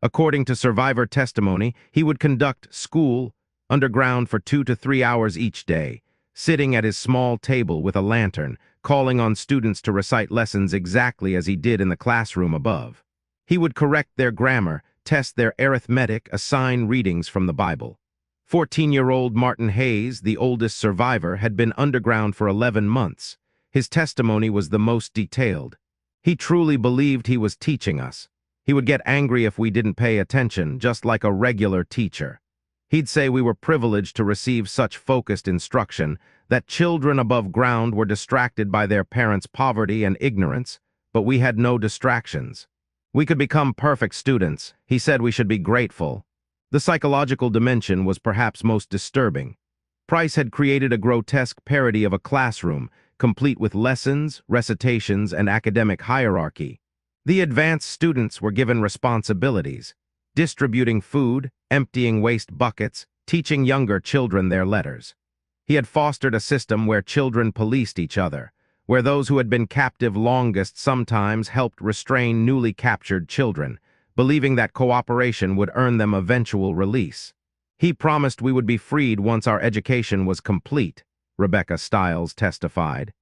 According to survivor testimony, he would conduct school underground for 2 to 3 hours each day, sitting at his small table with a lantern, calling on students to recite lessons exactly as he did in the classroom above. He would correct their grammar, test their arithmetic, assign readings from the Bible. 14-year-old Martin Hayes, the oldest survivor, had been underground for 11 months. His testimony was the most detailed. He truly believed he was teaching us. He would get angry if we didn't pay attention, just like a regular teacher. He'd say we were privileged to receive such focused instruction, that children above ground were distracted by their parents' poverty and ignorance, but we had no distractions. We could become perfect students. He said we should be grateful. The psychological dimension was perhaps most disturbing. Price had created a grotesque parody of a classroom, complete with lessons, recitations, and academic hierarchy. The advanced students were given responsibilities: distributing food, emptying waste buckets, teaching younger children their letters. He had fostered a system where children policed each other, where those who had been captive longest sometimes helped restrain newly captured children, believing that cooperation would earn them eventual release. He promised we would be freed once our education was complete, Rebecca Stiles testified.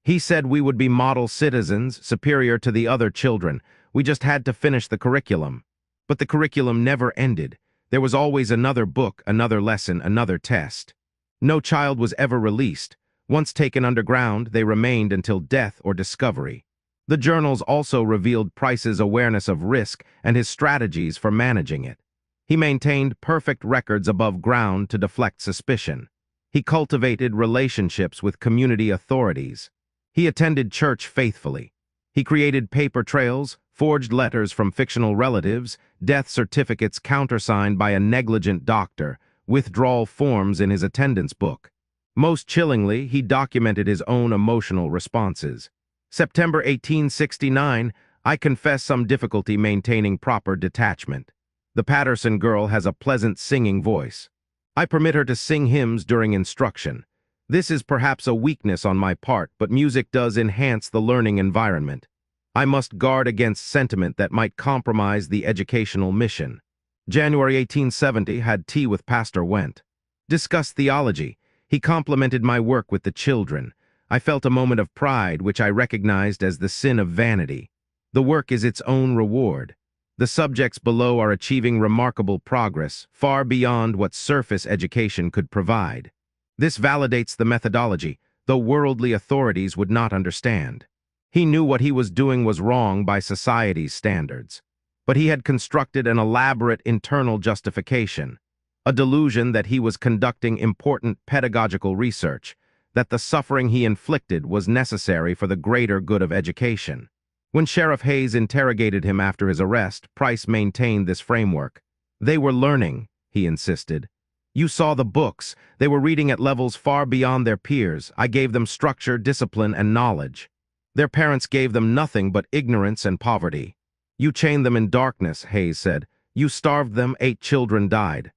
He said we would be model citizens, superior to the other children. We just had to finish the curriculum. But the curriculum never ended. There was always another book, another lesson, another test. No child was ever released. Once taken underground, they remained until death or discovery. The journals also revealed Price's awareness of risk and his strategies for managing it. He maintained perfect records above ground to deflect suspicion. He cultivated relationships with community authorities. He attended church faithfully. He created paper trails, forged letters from fictional relatives, death certificates countersigned by a negligent doctor, withdrawal forms in his attendance book. Most chillingly, he documented his own emotional responses. September 1869, I confess some difficulty maintaining proper detachment. The Patterson girl has a pleasant singing voice. I permit her to sing hymns during instruction. This is perhaps a weakness on my part, but music does enhance the learning environment. I must guard against sentiment that might compromise the educational mission. January 1870, had tea with Pastor Went. Discussed theology. He complimented my work with the children. I felt a moment of pride, which I recognized as the sin of vanity. The work is its own reward. The subjects below are achieving remarkable progress, far beyond what surface education could provide. This validates the methodology, though worldly authorities would not understand. He knew what he was doing was wrong by society's standards. But he had constructed an elaborate internal justification, a delusion that he was conducting important pedagogical research, that the suffering he inflicted was necessary for the greater good of education. When Sheriff Hayes interrogated him after his arrest, Price maintained this framework. They were learning, he insisted. You saw the books. They were reading at levels far beyond their peers. I gave them structure, discipline, and knowledge. Their parents gave them nothing but ignorance and poverty. You chained them in darkness, Hayes said. You starved them, 8 children died.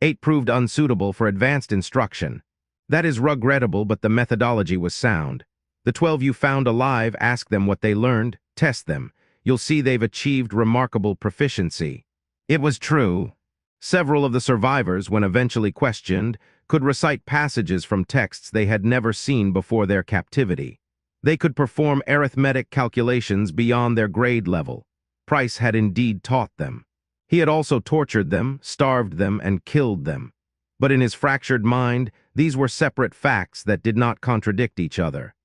8 proved unsuitable for advanced instruction. That is regrettable, but the methodology was sound. The 12 you found alive, ask them what they learned, test them. You'll see they've achieved remarkable proficiency. It was true. Several of the survivors, when eventually questioned, could recite passages from texts they had never seen before their captivity. They could perform arithmetic calculations beyond their grade level. Price had indeed taught them. He had also tortured them, starved them, and killed them. But in his fractured mind, these were separate facts that did not contradict each other.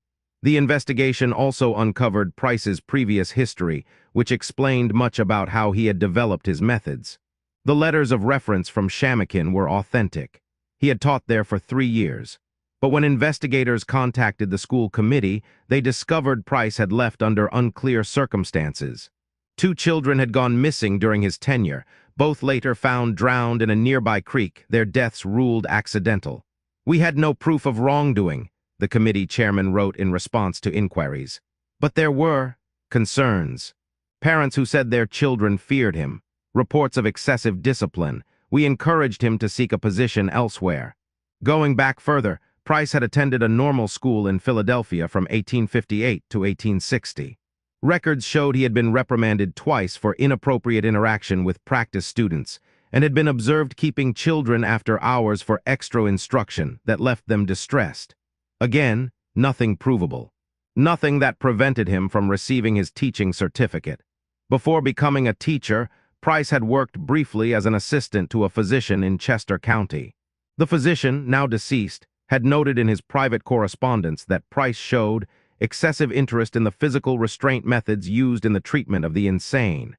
The investigation also uncovered Price's previous history, which explained much about how he had developed his methods. The letters of reference from Shamokin were authentic. He had taught there for 3 years. But when investigators contacted the school committee, they discovered Price had left under unclear circumstances. 2 children had gone missing during his tenure, both later found drowned in a nearby creek, their deaths ruled accidental. We had no proof of wrongdoing, the committee chairman wrote in response to inquiries. But there were concerns. Parents who said their children feared him. Reports of excessive discipline. We encouraged him to seek a position elsewhere. Going back further, Price had attended a normal school in Philadelphia from 1858 to 1860. Records showed he had been reprimanded twice for inappropriate interaction with practice students and had been observed keeping children after hours for extra instruction that left them distressed. Again, nothing provable. Nothing that prevented him from receiving his teaching certificate. Before becoming a teacher, Price had worked briefly as an assistant to a physician in Chester County. The physician, now deceased, had noted in his private correspondence that Price showed excessive interest in the physical restraint methods used in the treatment of the insane,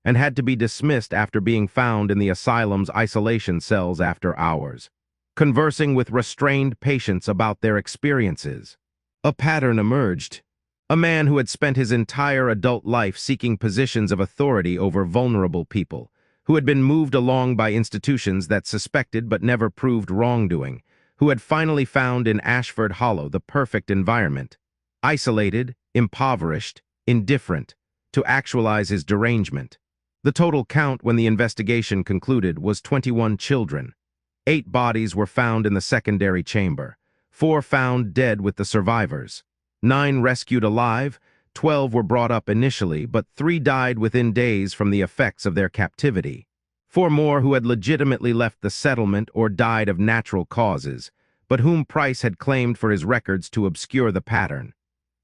and had to be dismissed after being found in the asylum's isolation cells after hours, conversing with restrained patients about their experiences. A pattern emerged. A man who had spent his entire adult life seeking positions of authority over vulnerable people, who had been moved along by institutions that suspected but never proved wrongdoing, who had finally found in Ashford Hollow the perfect environment, isolated, impoverished, indifferent, to actualize his derangement. The total count when the investigation concluded was 21 children. 8 bodies were found in the secondary chamber, 4 found dead with the survivors, 9 rescued alive, 12 were brought up initially, but 3 died within days from the effects of their captivity. 4 more who had legitimately left the settlement or died of natural causes, but whom Price had claimed for his records to obscure the pattern.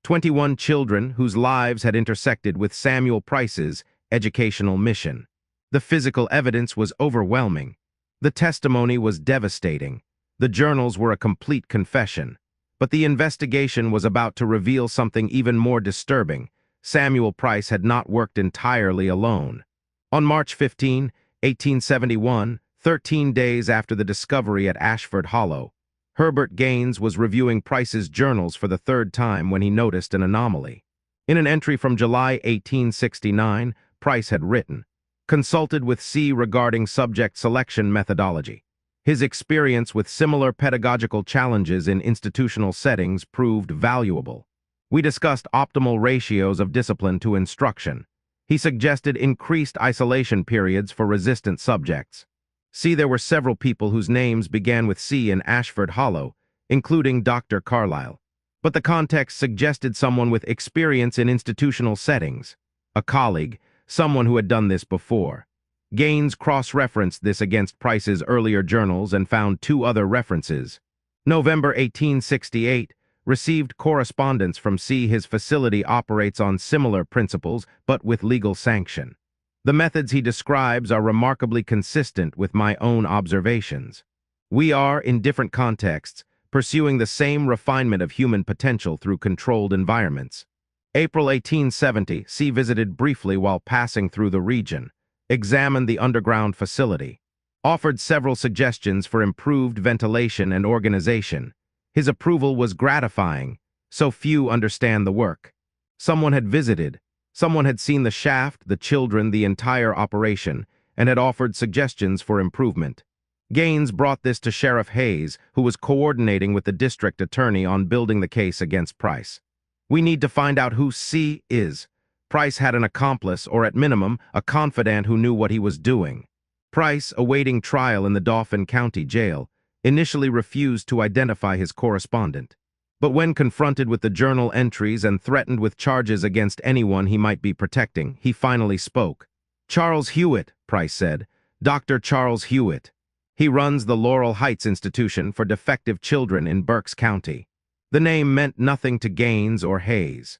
21 children whose lives had intersected with Samuel Price's educational mission. The physical evidence was overwhelming. The testimony was devastating. The journals were a complete confession. But the investigation was about to reveal something even more disturbing. Samuel Price had not worked entirely alone. On March 15, 1871, 13 days after the discovery at Ashford Hollow, Herbert Gaines was reviewing Price's journals for the 3rd time when he noticed an anomaly. In an entry from July 1869, Price had written, "Consulted with C regarding subject selection methodology. His experience with similar pedagogical challenges in institutional settings proved valuable. We discussed optimal ratios of discipline to instruction. He suggested increased isolation periods for resistant subjects. See, there were several people whose names began with C in Ashford Hollow, including Dr. Carlyle. But the context suggested someone with experience in institutional settings. A colleague, someone who had done this before. Gaines cross-referenced this against Price's earlier journals and found 2 other references. November 1868, received correspondence from C. His facility operates on similar principles, but with legal sanction. The methods he describes are remarkably consistent with my own observations. We are, in different contexts, pursuing the same refinement of human potential through controlled environments. April 1870, C. visited briefly while passing through the region, examined the underground facility, offered several suggestions for improved ventilation and organization. His approval was gratifying, so few understand the work. Someone had visited, someone had seen the shaft, the children, the entire operation, and had offered suggestions for improvement. Gaines brought this to Sheriff Hayes, who was coordinating with the district attorney on building the case against Price. We need to find out who C is. Price had an accomplice, or at minimum, a confidant who knew what he was doing. Price, awaiting trial in the Dauphin County Jail, initially refused to identify his correspondent. But when confronted with the journal entries and threatened with charges against anyone he might be protecting, he finally spoke. "Charles Hewitt," Price said. "Dr. Charles Hewitt. He runs the Laurel Heights Institution for defective children in Berks County." The name meant nothing to Gaines or Hayes.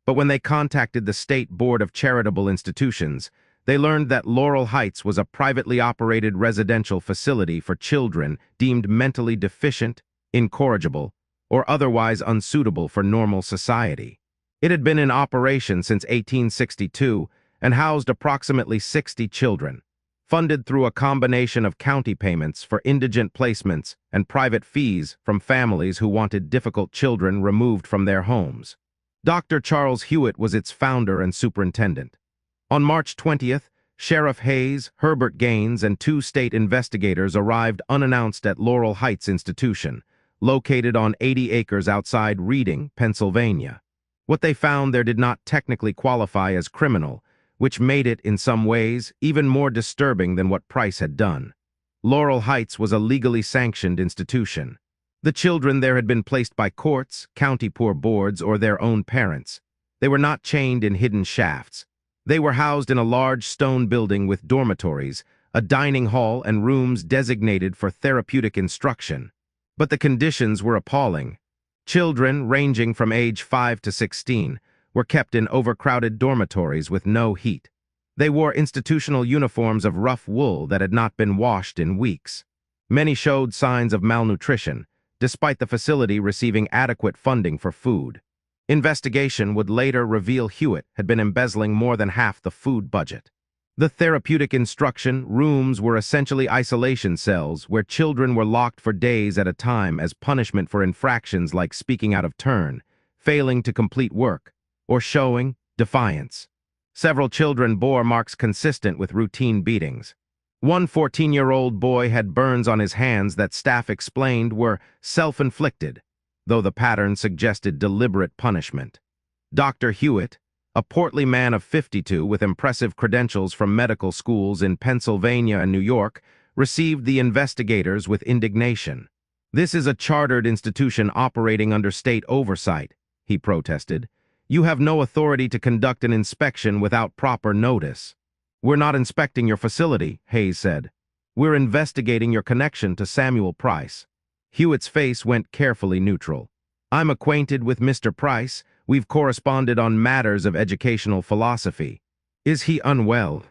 But when they contacted the State Board of Charitable Institutions, they learned that Laurel Heights was a privately operated residential facility for children deemed mentally deficient, incorrigible, or otherwise unsuitable for normal society. It had been in operation since 1862 and housed approximately 60 children, funded through a combination of county payments for indigent placements and private fees from families who wanted difficult children removed from their homes. Dr. Charles Hewitt was its founder and superintendent. On March 20th, Sheriff Hayes, Herbert Gaines, and 2 state investigators arrived unannounced at Laurel Heights Institution, located on 80 acres outside Reading, Pennsylvania. What they found there did not technically qualify as criminal, which made it, in some ways, even more disturbing than what Price had done. Laurel Heights was a legally sanctioned institution. The children there had been placed by courts, county poor boards, or their own parents. They were not chained in hidden shafts. They were housed in a large stone building with dormitories, a dining hall, and rooms designated for therapeutic instruction. But the conditions were appalling. Children, ranging from age 5 to 16, were kept in overcrowded dormitories with no heat. They wore institutional uniforms of rough wool that had not been washed in weeks. Many showed signs of malnutrition, despite the facility receiving adequate funding for food. Investigation would later reveal Hewitt had been embezzling more than half the food budget. The therapeutic instruction rooms were essentially isolation cells where children were locked for days at a time as punishment for infractions like speaking out of turn, failing to complete work, or showing defiance. Several children bore marks consistent with routine beatings. One 14-year-old boy had burns on his hands that staff explained were self-inflicted, though the pattern suggested deliberate punishment. Dr. Hewitt, a portly man of 52 with impressive credentials from medical schools in Pennsylvania and New York, received the investigators with indignation. "This is a chartered institution operating under state oversight," he protested. "You have no authority to conduct an inspection without proper notice." "We're not inspecting your facility," Hayes said. "We're investigating your connection to Samuel Price." Hewitt's face went carefully neutral. "I'm acquainted with Mr. Price. We've corresponded on matters of educational philosophy." "Is he unwell?"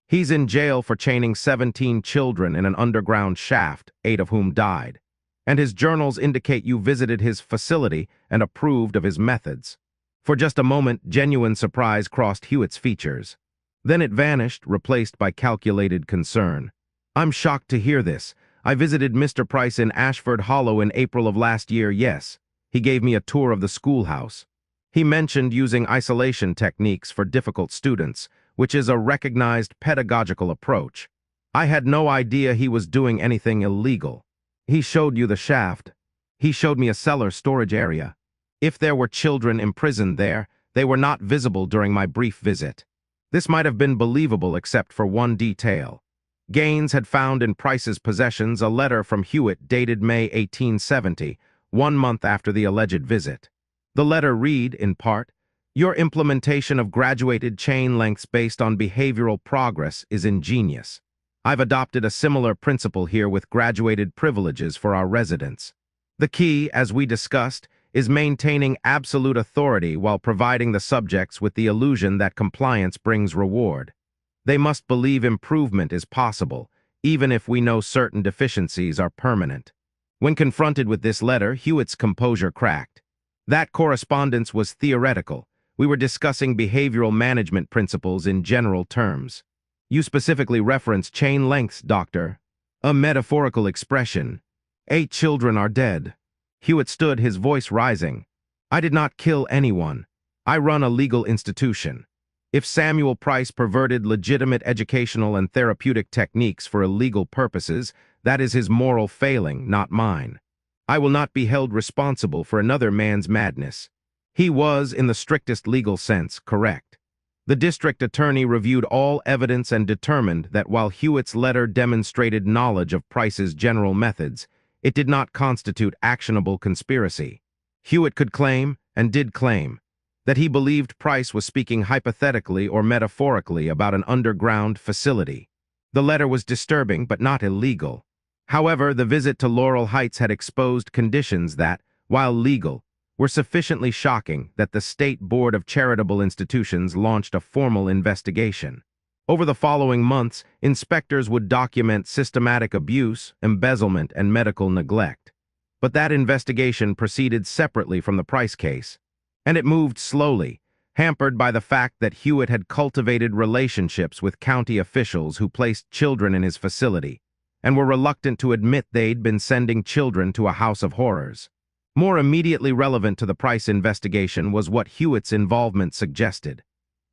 "He's in jail for chaining 17 children in an underground shaft, 8 of whom died. And his journals indicate you visited his facility and approved of his methods." For just a moment, genuine surprise crossed Hewitt's features. Then it vanished, replaced by calculated concern. "I'm shocked to hear this. I visited Mr. Price in Ashford Hollow in April of last year, yes. He gave me a tour of the schoolhouse. He mentioned using isolation techniques for difficult students, which is a recognized pedagogical approach. I had no idea he was doing anything illegal." "He showed you the shaft." "He showed me a cellar storage area. If there were children imprisoned there, they were not visible during my brief visit." This might have been believable except for one detail. Gaines had found in Price's possessions a letter from Hewitt dated May 1870, 1 month after the alleged visit. The letter read, in part, "Your implementation of graduated chain lengths based on behavioral progress is ingenious. I've adopted a similar principle here with graduated privileges for our residents. The key, as we discussed, is maintaining absolute authority while providing the subjects with the illusion that compliance brings reward. They must believe improvement is possible, even if we know certain deficiencies are permanent." When confronted with this letter, Hewitt's composure cracked. "That correspondence was theoretical. We were discussing behavioral management principles in general terms. You specifically referenced chain lengths, Doctor." "A metaphorical expression. 8 children are dead." Hewitt stood, his voice rising. "I did not kill anyone. I run a legal institution. If Samuel Price perverted legitimate educational and therapeutic techniques for illegal purposes, that is his moral failing, not mine. I will not be held responsible for another man's madness. He was, in the strictest legal sense, correct." The district attorney reviewed all evidence and determined that while Hewitt's letter demonstrated knowledge of Price's general methods, it did not constitute actionable conspiracy. Hewitt could claim, and did claim, that he believed Price was speaking hypothetically or metaphorically about an underground facility. The letter was disturbing but not illegal. However, the visit to Laurel Heights had exposed conditions that, while legal, were sufficiently shocking that the State Board of Charitable Institutions launched a formal investigation. Over the following months, inspectors would document systematic abuse, embezzlement, and medical neglect. But that investigation proceeded separately from the Price case, and it moved slowly, hampered by the fact that Hewitt had cultivated relationships with county officials who placed children in his facility, and were reluctant to admit they'd been sending children to a house of horrors. More immediately relevant to the Price investigation was what Hewitt's involvement suggested.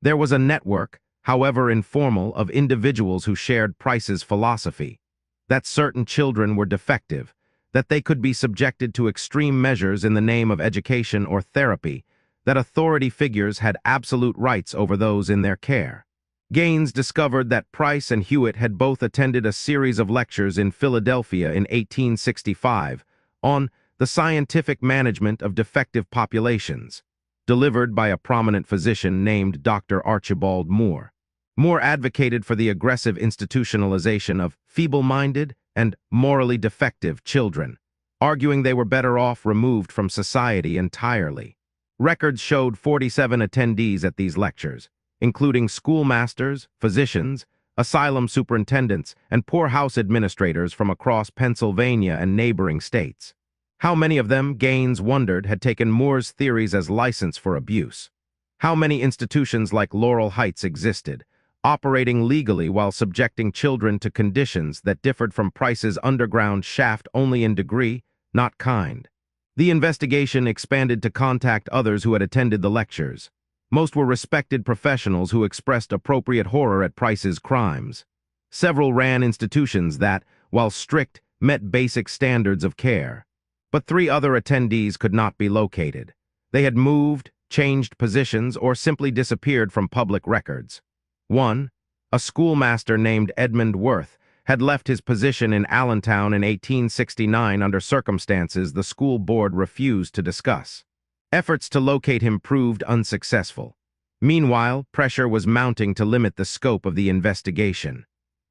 There was a network, however informal, of individuals who shared Price's philosophy, that certain children were defective, that they could be subjected to extreme measures in the name of education or therapy, that authority figures had absolute rights over those in their care. Gaines discovered that Price and Hewitt had both attended a series of lectures in Philadelphia in 1865 on the scientific management of defective populations, delivered by a prominent physician named Dr. Archibald Moore. Moore advocated for the aggressive institutionalization of feeble-minded and morally defective children, arguing they were better off removed from society entirely. Records showed 47 attendees at these lectures, including schoolmasters, physicians, asylum superintendents, and poorhouse administrators from across Pennsylvania and neighboring states. How many of them, Gaines wondered, had taken Moore's theories as license for abuse? How many institutions like Laurel Heights existed, operating legally while subjecting children to conditions that differed from Price's underground shaft only in degree, not kind? The investigation expanded to contact others who had attended the lectures. Most were respected professionals who expressed appropriate horror at Price's crimes. Several ran institutions that, while strict, met basic standards of care. But 3 other attendees could not be located. They had moved, changed positions, or simply disappeared from public records. One, a schoolmaster named Edmund Worth, had left his position in Allentown in 1869 under circumstances the school board refused to discuss. Efforts to locate him proved unsuccessful. Meanwhile, pressure was mounting to limit the scope of the investigation.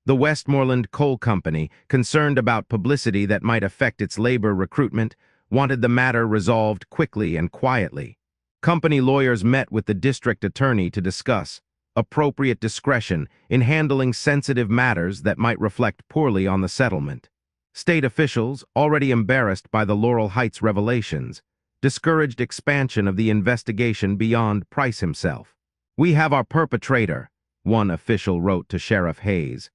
The Westmoreland Coal Company, concerned about publicity that might affect its labor recruitment, wanted the matter resolved quickly and quietly. Company lawyers met with the district attorney to discuss appropriate discretion in handling sensitive matters that might reflect poorly on the settlement. State officials, already embarrassed by the Laurel Heights revelations, discouraged expansion of the investigation beyond Price himself. "We have our perpetrator," one official wrote to Sheriff Hayes.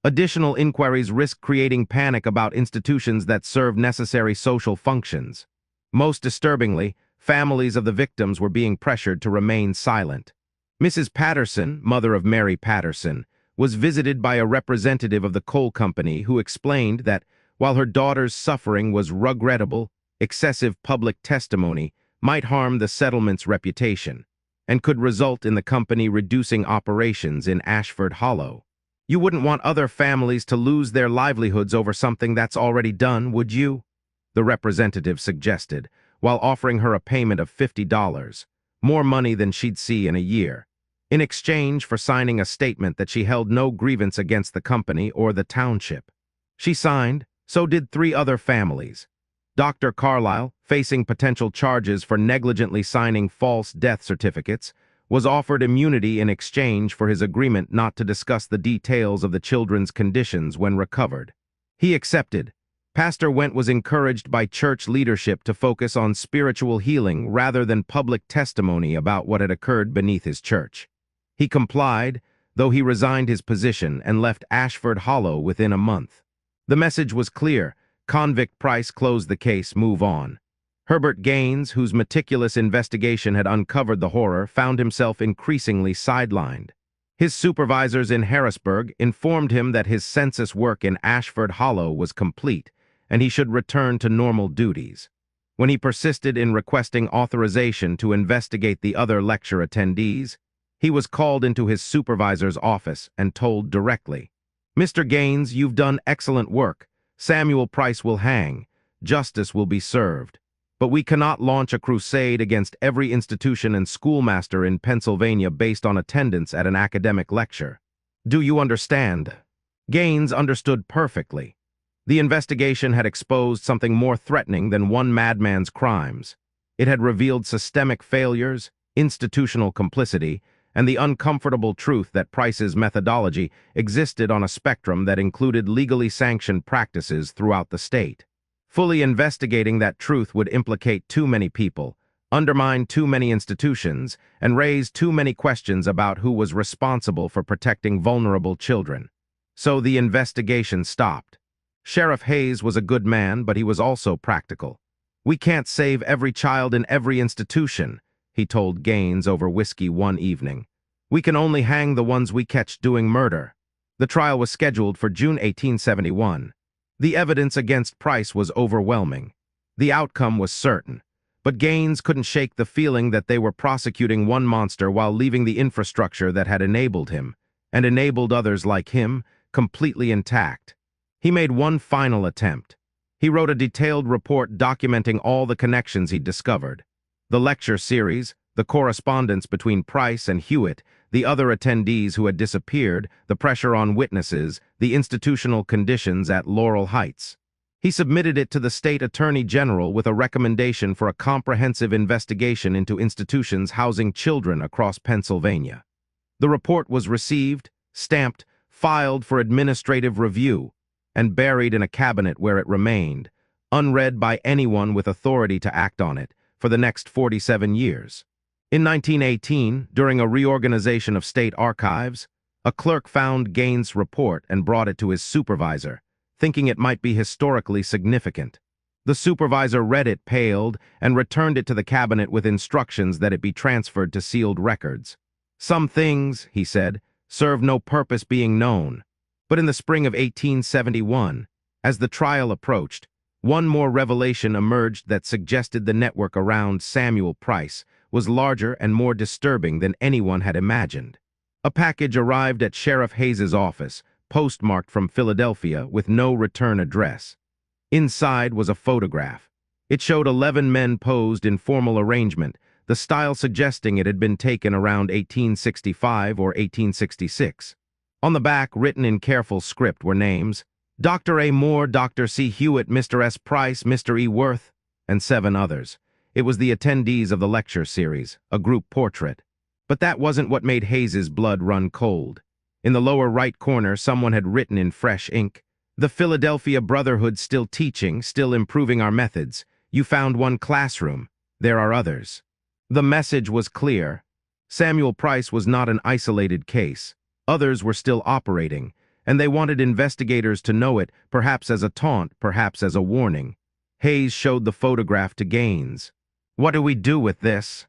"Additional inquiries risk creating panic about institutions that serve necessary social functions." Most disturbingly, families of the victims were being pressured to remain silent. Mrs. Patterson, mother of Mary Patterson, was visited by a representative of the coal company who explained that, while her daughter's suffering was regrettable, excessive public testimony might harm the settlement's reputation and could result in the company reducing operations in Ashford Hollow. "You wouldn't want other families to lose their livelihoods over something that's already done, would you?" the representative suggested, while offering her a payment of $50, more money than she'd see in a year, in exchange for signing a statement that she held no grievance against the company or the township. She signed, so did 3 other families. Dr. Carlisle, facing potential charges for negligently signing false death certificates, was offered immunity in exchange for his agreement not to discuss the details of the children's conditions when recovered. He accepted. Pastor Went was encouraged by church leadership to focus on spiritual healing rather than public testimony about what had occurred beneath his church. He complied, though he resigned his position and left Ashford Hollow within a month. The message was clear: convict Price closed the case, move on. Herbert Gaines, whose meticulous investigation had uncovered the horror, found himself increasingly sidelined. His supervisors in Harrisburg informed him that his census work in Ashford Hollow was complete, and he should return to normal duties. When he persisted in requesting authorization to investigate the other lecture attendees, he was called into his supervisor's office and told directly, "Mr. Gaines, you've done excellent work. Samuel Price will hang. Justice will be served. But we cannot launch a crusade against every institution and schoolmaster in Pennsylvania based on attendance at an academic lecture. Do you understand?" Gaines understood perfectly. The investigation had exposed something more threatening than one madman's crimes. It had revealed systemic failures, institutional complicity, and the uncomfortable truth that Price's methodology existed on a spectrum that included legally sanctioned practices throughout the state. Fully investigating that truth would implicate too many people, undermine too many institutions, and raise too many questions about who was responsible for protecting vulnerable children. So the investigation stopped. Sheriff Hayes was a good man, but he was also practical. "We can't save every child in every institution," he told Gaines over whiskey one evening. "We can only hang the ones we catch doing murder." The trial was scheduled for June 1871. The evidence against Price was overwhelming. The outcome was certain, but Gaines couldn't shake the feeling that they were prosecuting one monster while leaving the infrastructure that had enabled him. and enabled others like him, completely intact. He made one final attempt. He wrote a detailed report documenting all the connections he'd discovered. The lecture series, the correspondence between Price and Hewitt, the other attendees who had disappeared, the pressure on witnesses, the institutional conditions at Laurel Heights. He submitted it to the state attorney general with a recommendation for a comprehensive investigation into institutions housing children across Pennsylvania. The report was received, stamped, filed for administrative review, and buried in a cabinet where it remained, unread by anyone with authority to act on it, for the next 47 years. In 1918, during a reorganization of state archives, a clerk found Gaines' report and brought it to his supervisor, thinking it might be historically significant. The supervisor read it, paled, and returned it to the cabinet with instructions that it be transferred to sealed records. "Some things," he said, "serve no purpose being known." But in the spring of 1871, as the trial approached, one more revelation emerged that suggested the network around Samuel Price was larger and more disturbing than anyone had imagined. A package arrived at Sheriff Hayes's office, postmarked from Philadelphia with no return address. Inside was a photograph. It showed 11 men posed in formal arrangement, the style suggesting it had been taken around 1865 or 1866. On the back, written in careful script, were names: Dr. A. Moore, Dr. C. Hewitt, Mr. S. Price, Mr. E. Worth, and 7 others. It was the attendees of the lecture series, a group portrait. But that wasn't what made Hayes's blood run cold. In the lower right corner, someone had written in fresh ink, "The Philadelphia Brotherhood still teaching, still improving our methods. You found one classroom. There are others." The message was clear. Samuel Price was not an isolated case. Others were still operating, and they wanted investigators to know it, perhaps as a taunt, perhaps as a warning. Hayes showed the photograph to Gaines. "What do we do with this?"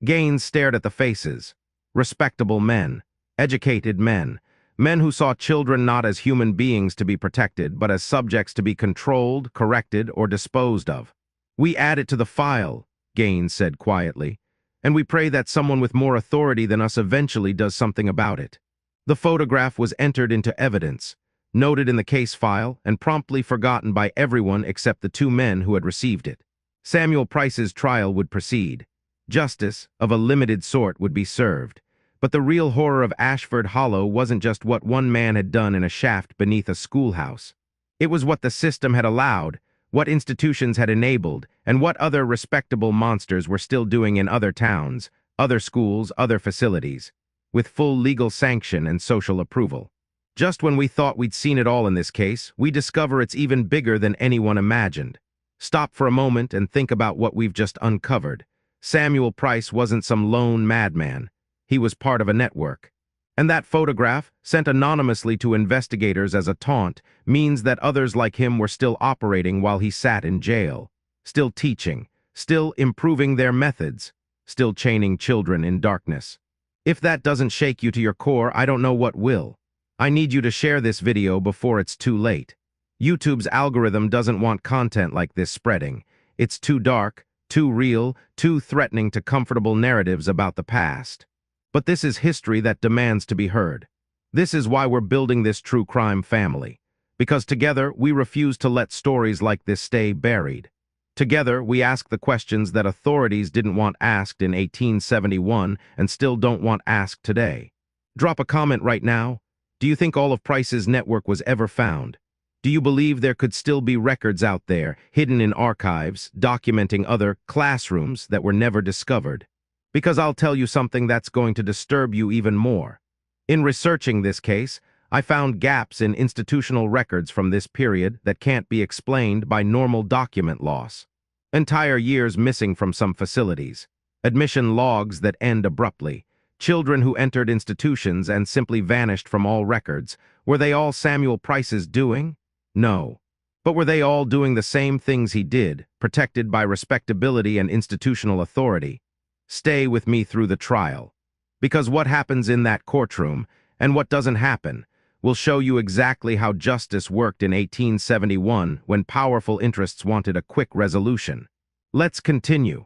Gaines stared at the faces. Respectable men, educated men, men who saw children not as human beings to be protected, but as subjects to be controlled, corrected, or disposed of. "We add it to the file," Gaines said quietly, "and we pray that someone with more authority than us eventually does something about it." The photograph was entered into evidence, noted in the case file, and promptly forgotten by everyone except the 2 men who had received it. Samuel Price's trial would proceed. Justice, of a limited sort, would be served. But the real horror of Ashford Hollow wasn't just what one man had done in a shaft beneath a schoolhouse. It was what the system had allowed, what institutions had enabled, and what other respectable monsters were still doing in other towns, other schools, other facilities, with full legal sanction and social approval. Just when we thought we'd seen it all in this case, we discover it's even bigger than anyone imagined. Stop for a moment and think about what we've just uncovered. Samuel Price wasn't some lone madman. He was part of a network. And that photograph, sent anonymously to investigators as a taunt, means that others like him were still operating while he sat in jail, still teaching, still improving their methods, still chaining children in darkness. If that doesn't shake you to your core, I don't know what will. I need you to share this video before it's too late. YouTube's algorithm doesn't want content like this spreading. It's too dark, too real, too threatening to comfortable narratives about the past. But this is history that demands to be heard. This is why we're building this true crime family. Because together, we refuse to let stories like this stay buried. Together, we ask the questions that authorities didn't want asked in 1871 and still don't want asked today. Drop a comment right now. Do you think all of Price's network was ever found? Do you believe there could still be records out there, hidden in archives, documenting other classrooms that were never discovered? Because I'll tell you something that's going to disturb you even more. In researching this case, I found gaps in institutional records from this period that can't be explained by normal document loss. Entire years missing from some facilities. Admission logs that end abruptly. Children who entered institutions and simply vanished from all records. Were they all Samuel Price's doing? No. But were they all doing the same things he did, protected by respectability and institutional authority? Stay with me through the trial. Because what happens in that courtroom, and what doesn't happen, will show you exactly how justice worked in 1871 when powerful interests wanted a quick resolution. Let's continue.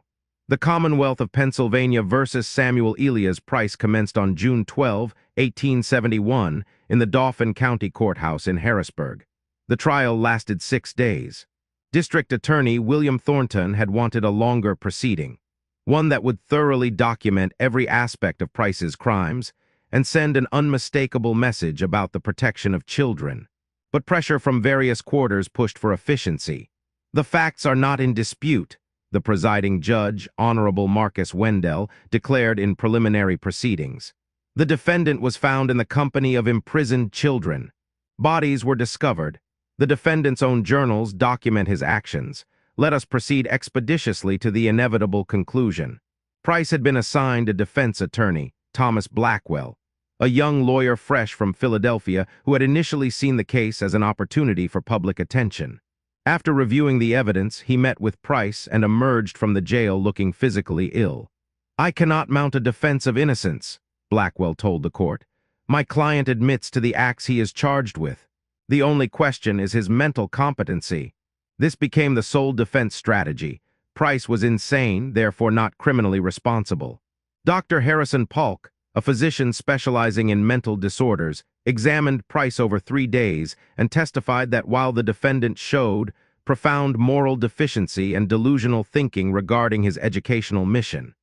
The Commonwealth of Pennsylvania versus Samuel Elias Price commenced on June 12, 1871, in the Dauphin County Courthouse in Harrisburg. The trial lasted 6 days. District Attorney William Thornton had wanted a longer proceeding, one that would thoroughly document every aspect of Price's crimes and send an unmistakable message about the protection of children. But pressure from various quarters pushed for efficiency. "The facts are not in dispute," the presiding judge, Honorable Marcus Wendell, declared in preliminary proceedings. The defendant was found in the company of imprisoned children. Bodies were discovered. The defendant's own journals document his actions. Let us proceed expeditiously to the inevitable conclusion. Price had been assigned a defense attorney, Thomas Blackwell, a young lawyer fresh from Philadelphia who had initially seen the case as an opportunity for public attention. After reviewing the evidence, he met with Price and emerged from the jail looking physically ill. "I cannot mount a defense of innocence," Blackwell told the court. "My client admits to the acts he is charged with. The only question is his mental competency." This became the sole defense strategy. Price was insane, therefore not criminally responsible. Dr. Harrison Polk, a physician specializing in mental disorders, examined Price over 3 days and testified that while the defendant showed profound moral deficiency and delusional thinking regarding his educational mission,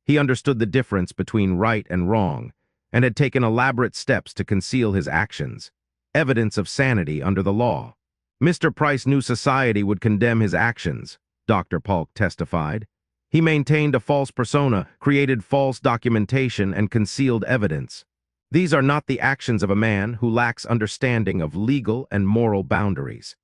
he understood the difference between right and wrong and had taken elaborate steps to conceal his actions, evidence of sanity under the law. Mr. Price knew society would condemn his actions, Dr. Polk testified. He maintained a false persona, created false documentation, and concealed evidence. These are not the actions of a man who lacks understanding of legal and moral boundaries.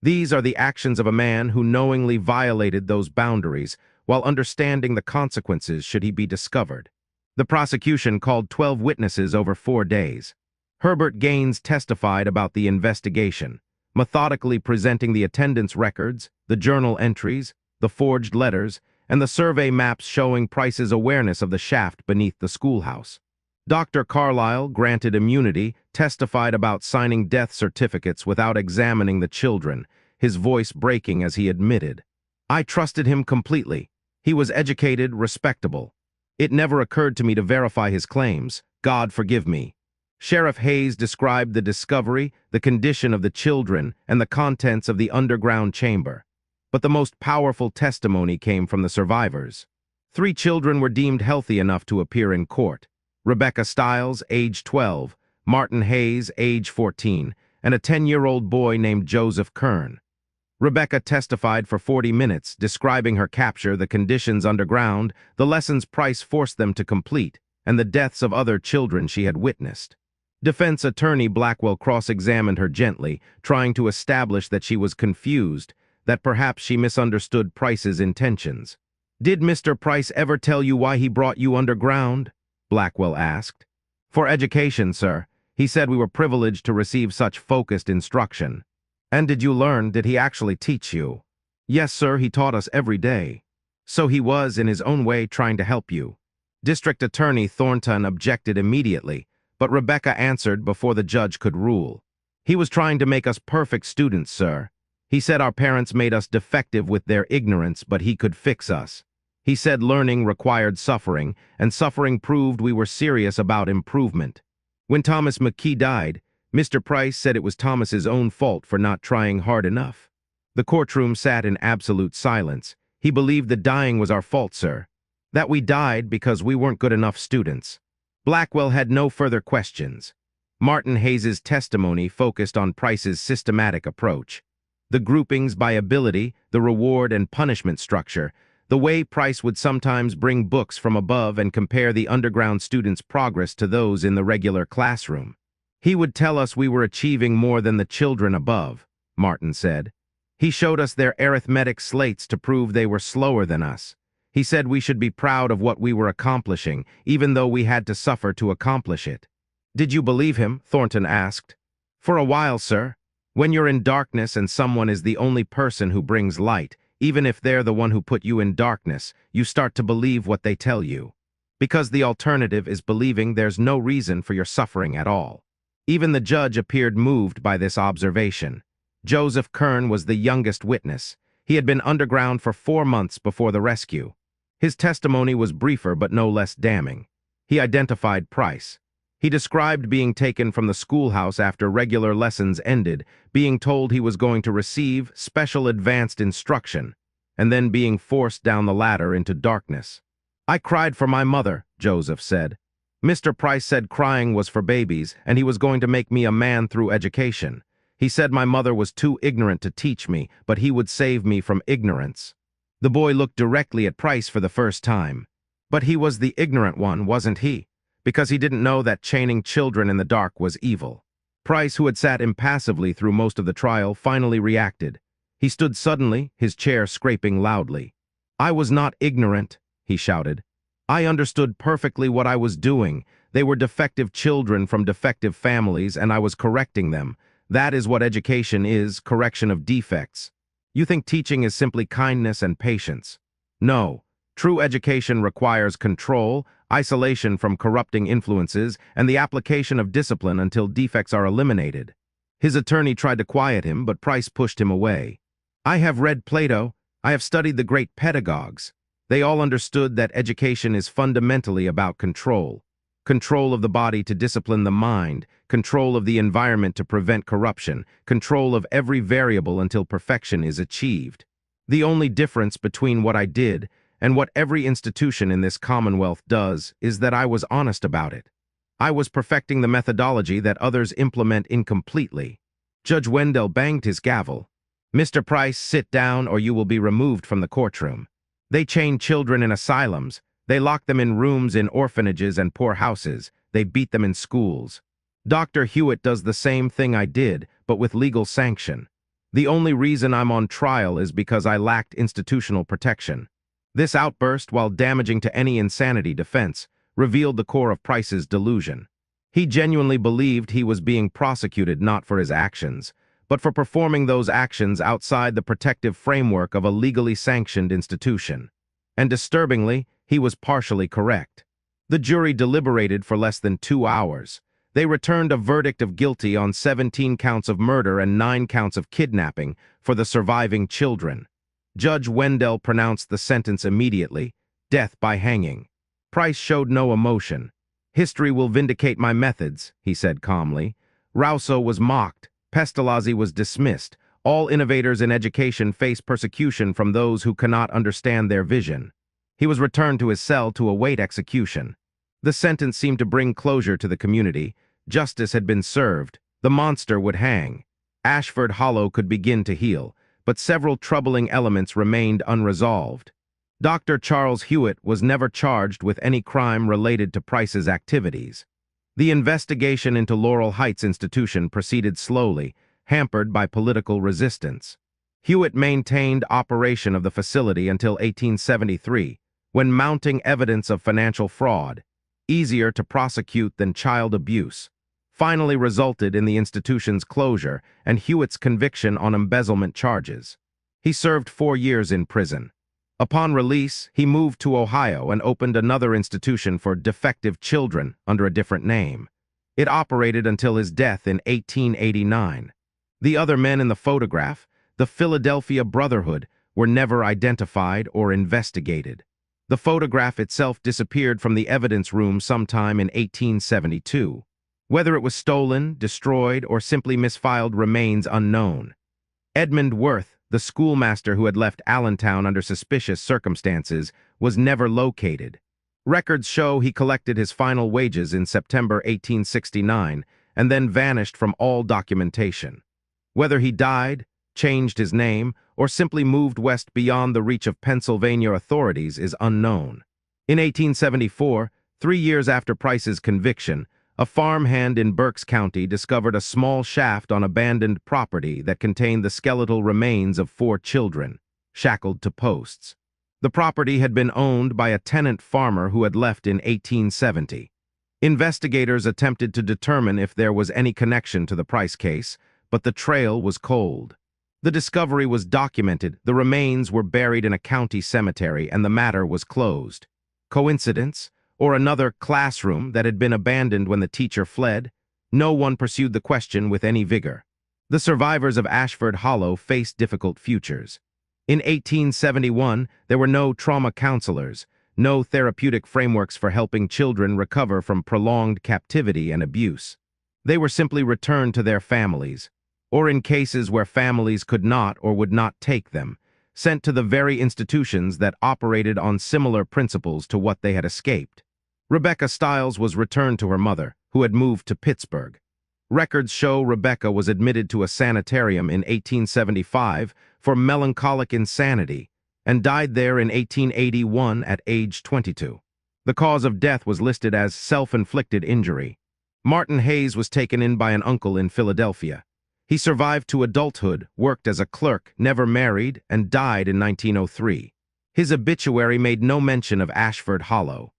These are the actions of a man who knowingly violated those boundaries while understanding the consequences should he be discovered. The prosecution called 12 witnesses over 4 days. Herbert Gaines testified about the investigation, methodically presenting the attendance records, the journal entries, the forged letters, and the survey maps showing Price's awareness of the shaft beneath the schoolhouse. Dr. Carlisle, granted immunity, testified about signing death certificates without examining the children, his voice breaking as he admitted, "I trusted him completely. He was educated, respectable. It never occurred to me to verify his claims. God forgive me." Sheriff Hayes described the discovery, the condition of the children, and the contents of the underground chamber. But the most powerful testimony came from the survivors. 3 children were deemed healthy enough to appear in court: Rebecca Stiles, age 12, Martin Hayes, age 14, and a 10-year-old boy named Joseph Kern. Rebecca testified for 40 minutes, describing her capture, the conditions underground, the lessons Price forced them to complete, and the deaths of other children she had witnessed. Defense attorney Blackwell cross-examined her gently, trying to establish that she was confused, that perhaps she misunderstood Price's intentions. "Did Mr. Price ever tell you why he brought you underground?" Blackwell asked. "For education, sir. He said we were privileged to receive such focused instruction." "And did he actually teach you?" "Yes, sir, he taught us every day." "So he was, in his own way, trying to help you." District Attorney Thornton objected immediately, but Rebecca answered before the judge could rule. "He was trying to make us perfect students, sir. He said our parents made us defective with their ignorance, but he could fix us. He said learning required suffering, and suffering proved we were serious about improvement. When Thomas McKee died, Mr. Price said it was Thomas's own fault for not trying hard enough. The courtroom sat in absolute silence. He believed the dying was our fault, sir. That we died because we weren't good enough students." Blackwell had no further questions. Martin Hayes's testimony focused on Price's systematic approach. The groupings by ability, the reward and punishment structure, the way Price would sometimes bring books from above and compare the underground students' progress to those in the regular classroom. "He would tell us we were achieving more than the children above," Martin said. "He showed us their arithmetic slates to prove they were slower than us. He said we should be proud of what we were accomplishing, even though we had to suffer to accomplish it." "Did you believe him?" Thornton asked. "For a while, sir. When you're in darkness and someone is the only person who brings light, even if they're the one who put you in darkness, you start to believe what they tell you. Because the alternative is believing there's no reason for your suffering at all." Even the judge appeared moved by this observation. Joseph Kern was the youngest witness. He had been underground for 4 months before the rescue. His testimony was briefer but no less damning. He identified Price. He described being taken from the schoolhouse after regular lessons ended, being told he was going to receive special advanced instruction, and then being forced down the ladder into darkness. "I cried for my mother," Joseph said. "Mr. Price said crying was for babies, and he was going to make me a man through education. He said my mother was too ignorant to teach me, but he would save me from ignorance." The boy looked directly at Price for the first time. But he was the ignorant one, wasn't he? Because he didn't know that chaining children in the dark was evil. Price, who had sat impassively through most of the trial, finally reacted. He stood suddenly, his chair scraping loudly. "I was not ignorant," he shouted. "I understood perfectly what I was doing. They were defective children from defective families, and I was correcting them. That is what education is, correction of defects. You think teaching is simply kindness and patience. No. True education requires control, isolation from corrupting influences, and the application of discipline until defects are eliminated." His attorney tried to quiet him, but Price pushed him away. "I have read Plato. I have studied the great pedagogues. They all understood that education is fundamentally about control. Control of the body to discipline the mind, control of the environment to prevent corruption, control of every variable until perfection is achieved. The only difference between what I did and what every institution in this Commonwealth does is that I was honest about it. I was perfecting the methodology that others implement incompletely." Judge Wendell banged his gavel. "Mr. Price, sit down or you will be removed from the courtroom. They chain children in asylums. They lock them in rooms in orphanages and poor houses. They beat them in schools. Dr. Hewitt does the same thing I did, but with legal sanction. The only reason I'm on trial is because I lacked institutional protection." This outburst, while damaging to any insanity defense, revealed the core of Price's delusion. He genuinely believed he was being prosecuted not for his actions, but for performing those actions outside the protective framework of a legally sanctioned institution. And disturbingly, he was partially correct. The jury deliberated for less than 2 hours. They returned a verdict of guilty on 17 counts of murder and 9 counts of kidnapping for the surviving children. Judge Wendell pronounced the sentence immediately, death by hanging. Price showed no emotion. "History will vindicate my methods," he said calmly. "Rousseau was mocked. Pestalozzi was dismissed. All innovators in education face persecution from those who cannot understand their vision." He was returned to his cell to await execution. The sentence seemed to bring closure to the community. Justice had been served. The monster would hang. Ashford Hollow could begin to heal, but several troubling elements remained unresolved. Dr. Charles Hewitt was never charged with any crime related to Price's activities. The investigation into Laurel Heights Institution proceeded slowly, hampered by political resistance. Hewitt maintained operation of the facility until 1873, when mounting evidence of financial fraud, easier to prosecute than child abuse, finally resulted in the institution's closure and Hewitt's conviction on embezzlement charges. He served 4 years in prison. Upon release, he moved to Ohio and opened another institution for defective children under a different name. It operated until his death in 1889. The other men in the photograph, the Philadelphia Brotherhood, were never identified or investigated. The photograph itself disappeared from the evidence room sometime in 1872. Whether it was stolen, destroyed, or simply misfiled remains unknown. Edmund Worth, the schoolmaster who had left Allentown under suspicious circumstances, was never located. Records show he collected his final wages in September 1869 and then vanished from all documentation. Whether he died, changed his name, or simply moved west beyond the reach of Pennsylvania authorities is unknown. In 1874, 3 years after Price's conviction, a farmhand in Berks County discovered a small shaft on abandoned property that contained the skeletal remains of 4 children, shackled to posts. The property had been owned by a tenant farmer who had left in 1870. Investigators attempted to determine if there was any connection to the Price case, but the trail was cold. The discovery was documented, the remains were buried in a county cemetery, and the matter was closed. Coincidence? Or another classroom that had been abandoned when the teacher fled? No one pursued the question with any vigor. The survivors of Ashford Hollow faced difficult futures. In 1871, there were no trauma counselors, no therapeutic frameworks for helping children recover from prolonged captivity and abuse. They were simply returned to their families, or in cases where families could not or would not take them, sent to the very institutions that operated on similar principles to what they had escaped. Rebecca Stiles was returned to her mother, who had moved to Pittsburgh. Records show Rebecca was admitted to a sanitarium in 1875 for melancholic insanity and died there in 1881 at age 22. The cause of death was listed as self-inflicted injury. Martin Hayes was taken in by an uncle in Philadelphia. He survived to adulthood, worked as a clerk, never married, and died in 1903. His obituary made no mention of Ashford Hollow.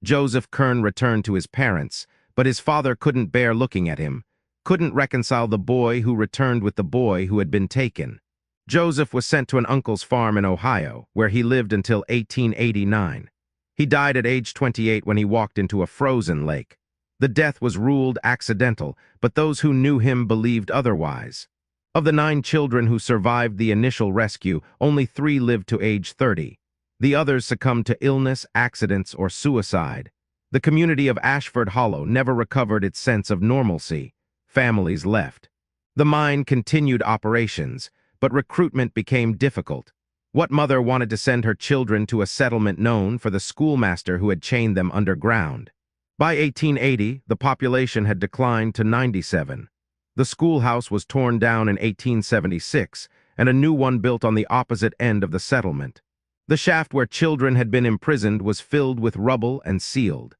Joseph Kern returned to his parents, but his father couldn't bear looking at him, couldn't reconcile the boy who returned with the boy who had been taken. Joseph was sent to an uncle's farm in Ohio, where he lived until 1889. He died at age 28 when he walked into a frozen lake. The death was ruled accidental, but those who knew him believed otherwise. Of the 9 children who survived the initial rescue, only 3 lived to age 30. The others succumbed to illness, accidents, or suicide. The community of Ashford Hollow never recovered its sense of normalcy. Families left. The mine continued operations, but recruitment became difficult. What mother wanted to send her children to a settlement known for the schoolmaster who had chained them underground? By 1880, the population had declined to 97. The schoolhouse was torn down in 1876, and a new one built on the opposite end of the settlement. The shaft where children had been imprisoned was filled with rubble and sealed.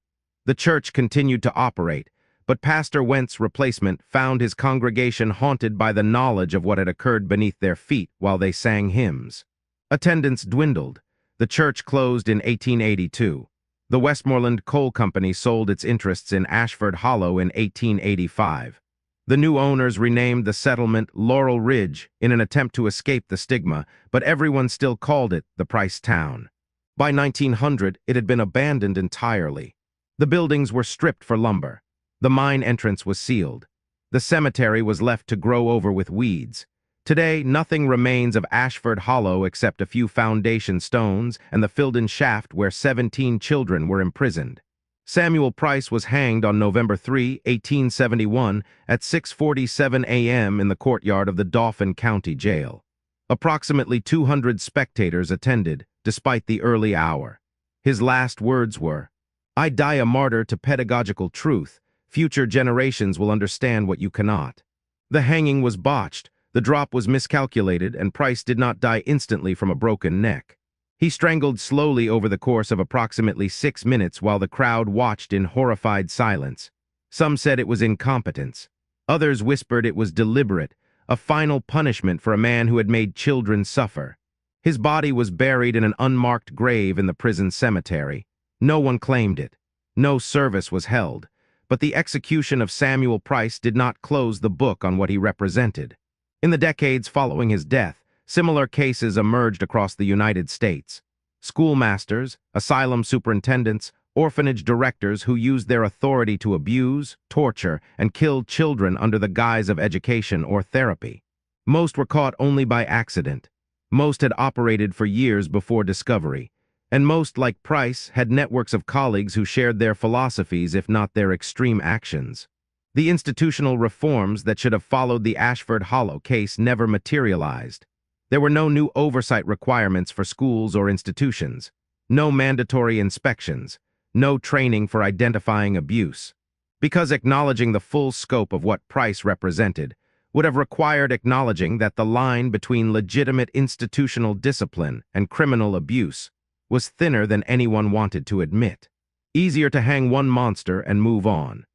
The church continued to operate, but Pastor Went's replacement found his congregation haunted by the knowledge of what had occurred beneath their feet while they sang hymns. Attendance dwindled. The church closed in 1882. The Westmoreland Coal Company sold its interests in Ashford Hollow in 1885. The new owners renamed the settlement Laurel Ridge in an attempt to escape the stigma, but everyone still called it the Price Town. By 1900, it had been abandoned entirely. The buildings were stripped for lumber. The mine entrance was sealed. The cemetery was left to grow over with weeds. Today, nothing remains of Ashford Hollow except a few foundation stones and the filled-in shaft where 17 children were imprisoned. Samuel Price was hanged on November 3, 1871, at 6:47 a.m. in the courtyard of the Dauphin County Jail. Approximately 200 spectators attended, despite the early hour. His last words were, "I die a martyr to pedagogical truth. Future generations will understand what you cannot." The hanging was botched, the drop was miscalculated, and Price did not die instantly from a broken neck. He strangled slowly over the course of approximately 6 minutes while the crowd watched in horrified silence. Some said it was incompetence. Others whispered it was deliberate, a final punishment for a man who had made children suffer. His body was buried in an unmarked grave in the prison cemetery. No one claimed it. No service was held. But the execution of Samuel Price did not close the book on what he represented. In the decades following his death, similar cases emerged across the United States. Schoolmasters, asylum superintendents, orphanage directors who used their authority to abuse, torture, and kill children under the guise of education or therapy. Most were caught only by accident. Most had operated for years before discovery. And most, like Price, had networks of colleagues who shared their philosophies, if not their extreme actions. The institutional reforms that should have followed the Ashford Hollow case never materialized. There were no new oversight requirements for schools or institutions, no mandatory inspections, no training for identifying abuse. Because acknowledging the full scope of what Price represented would have required acknowledging that the line between legitimate institutional discipline and criminal abuse was thinner than anyone wanted to admit. Easier to hang one monster and move on.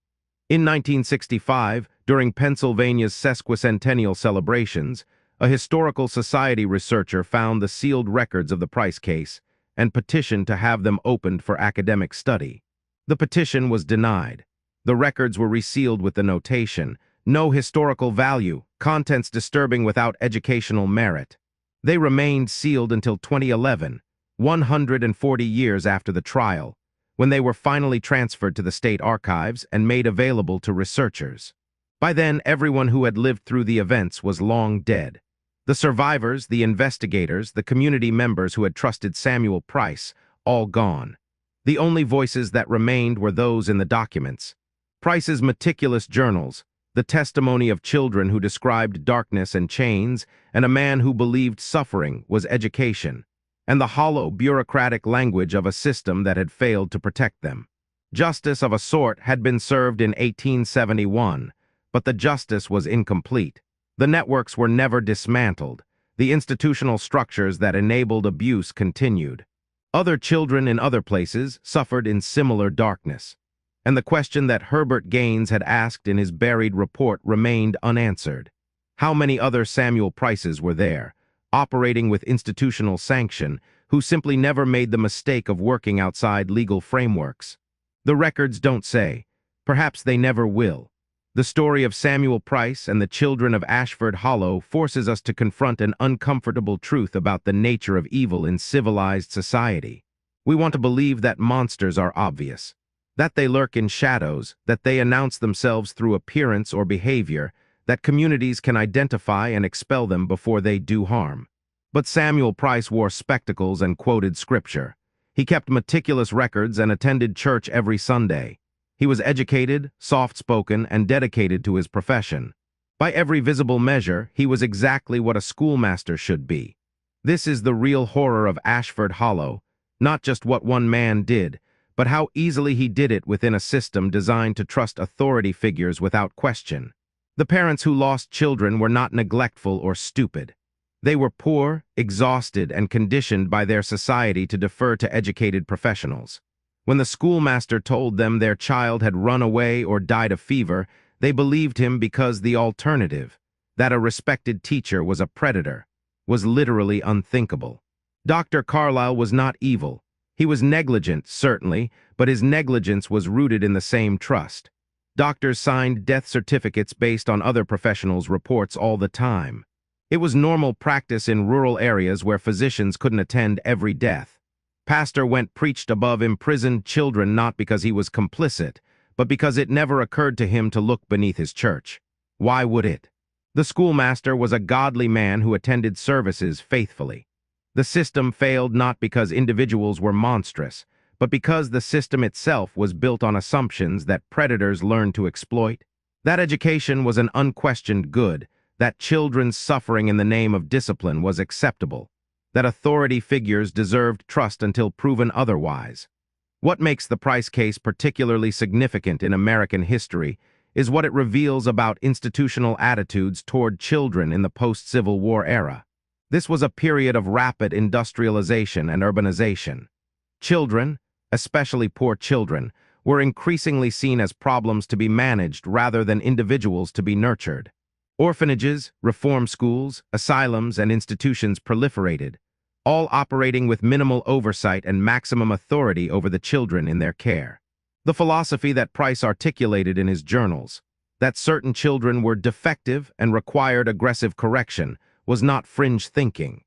In 1965, during Pennsylvania's sesquicentennial celebrations, a historical society researcher found the sealed records of the Price case and petitioned to have them opened for academic study. The petition was denied. The records were resealed with the notation, "No historical value, contents disturbing without educational merit." They remained sealed until 2011, 140 years after the trial, when they were finally transferred to the state archives and made available to researchers. By then, everyone who had lived through the events was long dead. The survivors, the investigators, the community members who had trusted Samuel Price, all gone. The only voices that remained were those in the documents. Price's meticulous journals, the testimony of children who described darkness and chains, and a man who believed suffering was education, and the hollow, bureaucratic language of a system that had failed to protect them. Justice of a sort had been served in 1871, but the justice was incomplete. The networks were never dismantled. The institutional structures that enabled abuse continued. Other children in other places suffered in similar darkness. And the question that Herbert Gaines had asked in his buried report remained unanswered. How many other Samuel Prices were there, operating with institutional sanction, who simply never made the mistake of working outside legal frameworks? The records don't say. Perhaps they never will. The story of Samuel Price and the children of Ashford Hollow forces us to confront an uncomfortable truth about the nature of evil in civilized society. We want to believe that monsters are obvious, that they lurk in shadows, that they announce themselves through appearance or behavior, that communities can identify and expel them before they do harm. But Samuel Price wore spectacles and quoted scripture. He kept meticulous records and attended church every Sunday. He was educated, soft-spoken, and dedicated to his profession. By every visible measure, he was exactly what a schoolmaster should be. This is the real horror of Ashford Hollow, not just what one man did, but how easily he did it within a system designed to trust authority figures without question. The parents who lost children were not neglectful or stupid. They were poor, exhausted, and conditioned by their society to defer to educated professionals. When the schoolmaster told them their child had run away or died of fever, they believed him because the alternative, that a respected teacher was a predator, was literally unthinkable. Dr. Carlyle was not evil. He was negligent, certainly, but his negligence was rooted in the same trust. Doctors signed death certificates based on other professionals' reports all the time. It was normal practice in rural areas where physicians couldn't attend every death. Pastor Went preached above imprisoned children not because he was complicit, but because it never occurred to him to look beneath his church. Why would it? The schoolmaster was a godly man who attended services faithfully. The system failed not because individuals were monstrous, but because the system itself was built on assumptions that predators learned to exploit. That education was an unquestioned good, that children's suffering in the name of discipline was acceptable, that authority figures deserved trust until proven otherwise. What makes the Price case particularly significant in American history is what it reveals about institutional attitudes toward children in the post-Civil War era. This was a period of rapid industrialization and urbanization. Children, especially poor children, were increasingly seen as problems to be managed rather than individuals to be nurtured. Orphanages, reform schools, asylums, and institutions proliferated, all operating with minimal oversight and maximum authority over the children in their care. The philosophy that Price articulated in his journals, that certain children were defective and required aggressive correction, was not fringe thinking.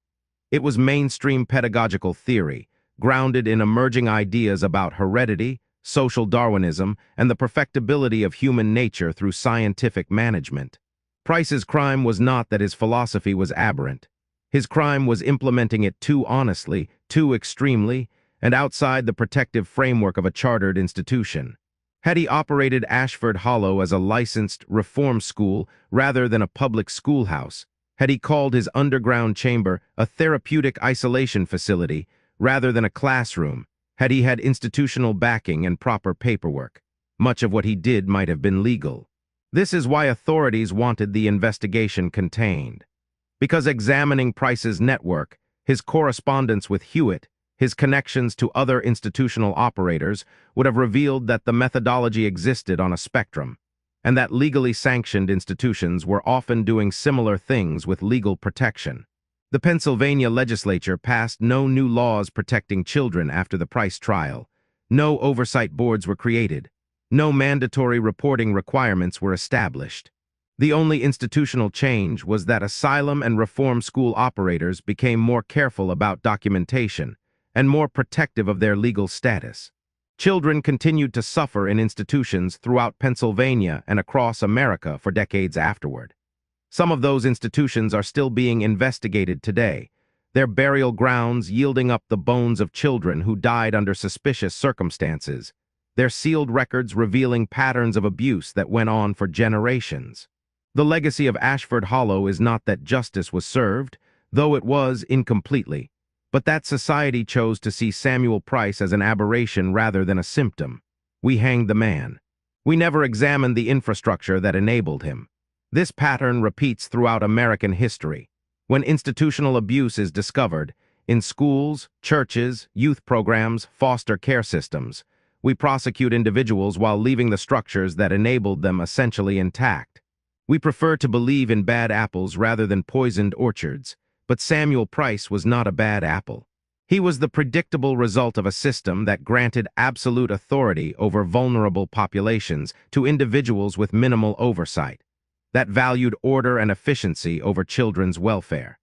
It was mainstream pedagogical theory, grounded in emerging ideas about heredity, social Darwinism, and the perfectibility of human nature through scientific management. Price's crime was not that his philosophy was aberrant. His crime was implementing it too honestly, too extremely, and outside the protective framework of a chartered institution. Had he operated Ashford Hollow as a licensed reform school rather than a public schoolhouse, had he called his underground chamber a therapeutic isolation facility rather than a classroom, had he had institutional backing and proper paperwork, much of what he did might have been legal. This is why authorities wanted the investigation contained. Because examining Price's network, his correspondence with Hewitt, his connections to other institutional operators would have revealed that the methodology existed on a spectrum, and that legally sanctioned institutions were often doing similar things with legal protection. The Pennsylvania legislature passed no new laws protecting children after the Price trial. No oversight boards were created. No mandatory reporting requirements were established. The only institutional change was that asylum and reform school operators became more careful about documentation and more protective of their legal status. Children continued to suffer in institutions throughout Pennsylvania and across America for decades afterward. Some of those institutions are still being investigated today, their burial grounds yielding up the bones of children who died under suspicious circumstances, their sealed records revealing patterns of abuse that went on for generations. The legacy of Ashford Hollow is not that justice was served, though it was incompletely, but that society chose to see Samuel Price as an aberration rather than a symptom. We hanged the man. We never examined the infrastructure that enabled him. This pattern repeats throughout American history. When institutional abuse is discovered, in schools, churches, youth programs, foster care systems, we prosecute individuals while leaving the structures that enabled them essentially intact. We prefer to believe in bad apples rather than poisoned orchards, but Samuel Price was not a bad apple. He was the predictable result of a system that granted absolute authority over vulnerable populations to individuals with minimal oversight, that valued order and efficiency over children's welfare,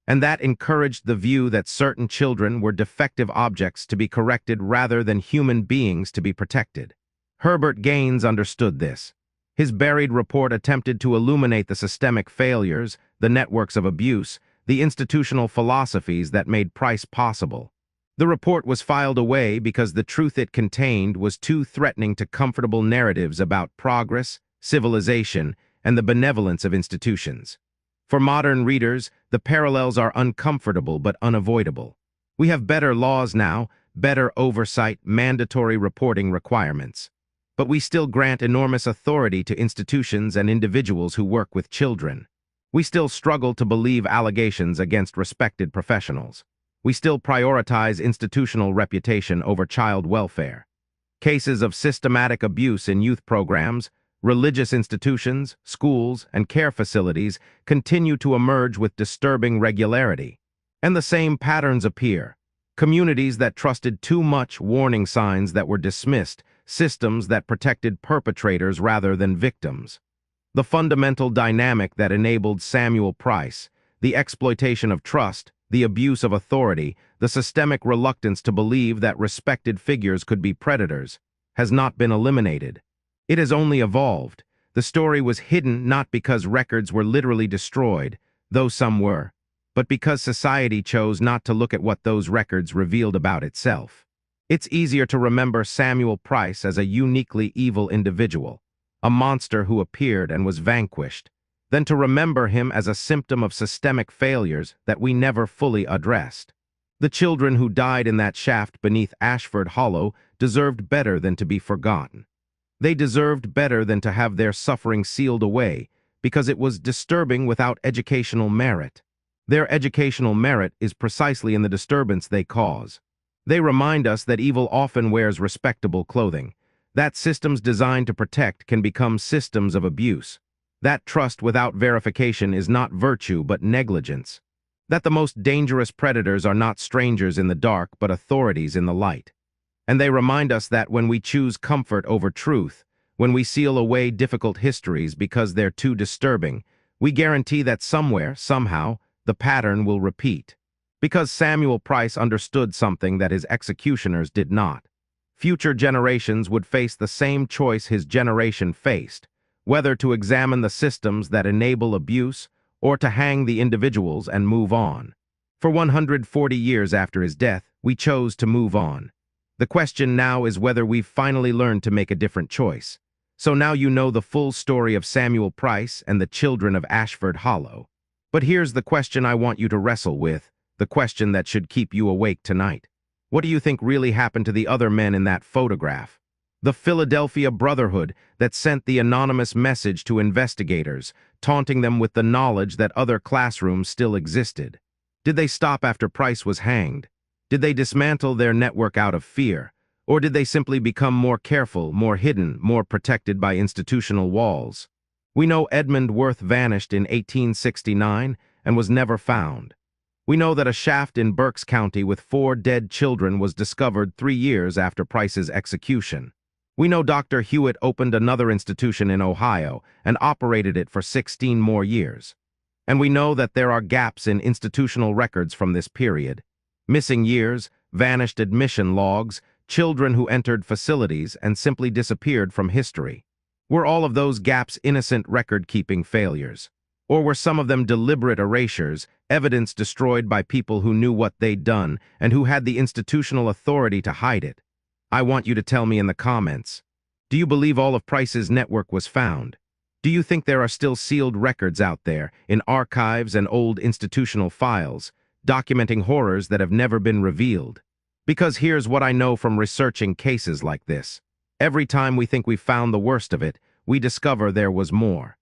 and that encouraged the view that certain children were defective objects to be corrected rather than human beings to be protected. Herbert Gaines understood this. His buried report attempted to illuminate the systemic failures, the networks of abuse, the institutional philosophies that made Price possible. The report was filed away because the truth it contained was too threatening to comfortable narratives about progress, civilization, and the benevolence of institutions. For modern readers, the parallels are uncomfortable but unavoidable. We have better laws now, better oversight, mandatory reporting requirements. But we still grant enormous authority to institutions and individuals who work with children. We still struggle to believe allegations against respected professionals. We still prioritize institutional reputation over child welfare. Cases of systematic abuse in youth programs, religious institutions, schools, and care facilities continue to emerge with disturbing regularity. And the same patterns appear. Communities that trusted too much, warning signs that were dismissed, systems that protected perpetrators rather than victims. The fundamental dynamic that enabled Samuel Price, the exploitation of trust, the abuse of authority, the systemic reluctance to believe that respected figures could be predators, has not been eliminated. It has only evolved. The story was hidden not because records were literally destroyed, though some were, but because society chose not to look at what those records revealed about itself. It's easier to remember Samuel Price as a uniquely evil individual, a monster who appeared and was vanquished, than to remember him as a symptom of systemic failures that we never fully addressed. The children who died in that shaft beneath Ashford Hollow deserved better than to be forgotten. They deserved better than to have their suffering sealed away, because it was disturbing without educational merit. Their educational merit is precisely in the disturbance they cause. They remind us that evil often wears respectable clothing, that systems designed to protect can become systems of abuse, that trust without verification is not virtue but negligence, that the most dangerous predators are not strangers in the dark but authorities in the light. And they remind us that when we choose comfort over truth, when we seal away difficult histories because they're too disturbing, we guarantee that somewhere, somehow, the pattern will repeat. Because Samuel Price understood something that his executioners did not. Future generations would face the same choice his generation faced, whether to examine the systems that enable abuse or to hang the individuals and move on. For 140 years after his death, we chose to move on. The question now is whether we've finally learned to make a different choice. So now you know the full story of Samuel Price and the children of Ashford Hollow. But here's the question I want you to wrestle with, the question that should keep you awake tonight. What do you think really happened to the other men in that photograph? The Philadelphia Brotherhood that sent the anonymous message to investigators, taunting them with the knowledge that other classrooms still existed. Did they stop after Price was hanged? Did they dismantle their network out of fear? Or did they simply become more careful, more hidden, more protected by institutional walls? We know Edmund Worth vanished in 1869 and was never found. We know that a shaft in Berks County with 4 dead children was discovered 3 years after Price's execution. We know Dr. Hewitt opened another institution in Ohio and operated it for 16 more years. And we know that there are gaps in institutional records from this period. Missing years, vanished admission logs, children who entered facilities and simply disappeared from history. Were all of those gaps innocent record-keeping failures? Or were some of them deliberate erasures, evidence destroyed by people who knew what they'd done and who had the institutional authority to hide it? I want you to tell me in the comments. Do you believe all of Price's network was found? Do you think there are still sealed records out there, in archives and old institutional files, documenting horrors that have never been revealed? Because here's what I know from researching cases like this. Every time we think we've found the worst of it, we discover there was more.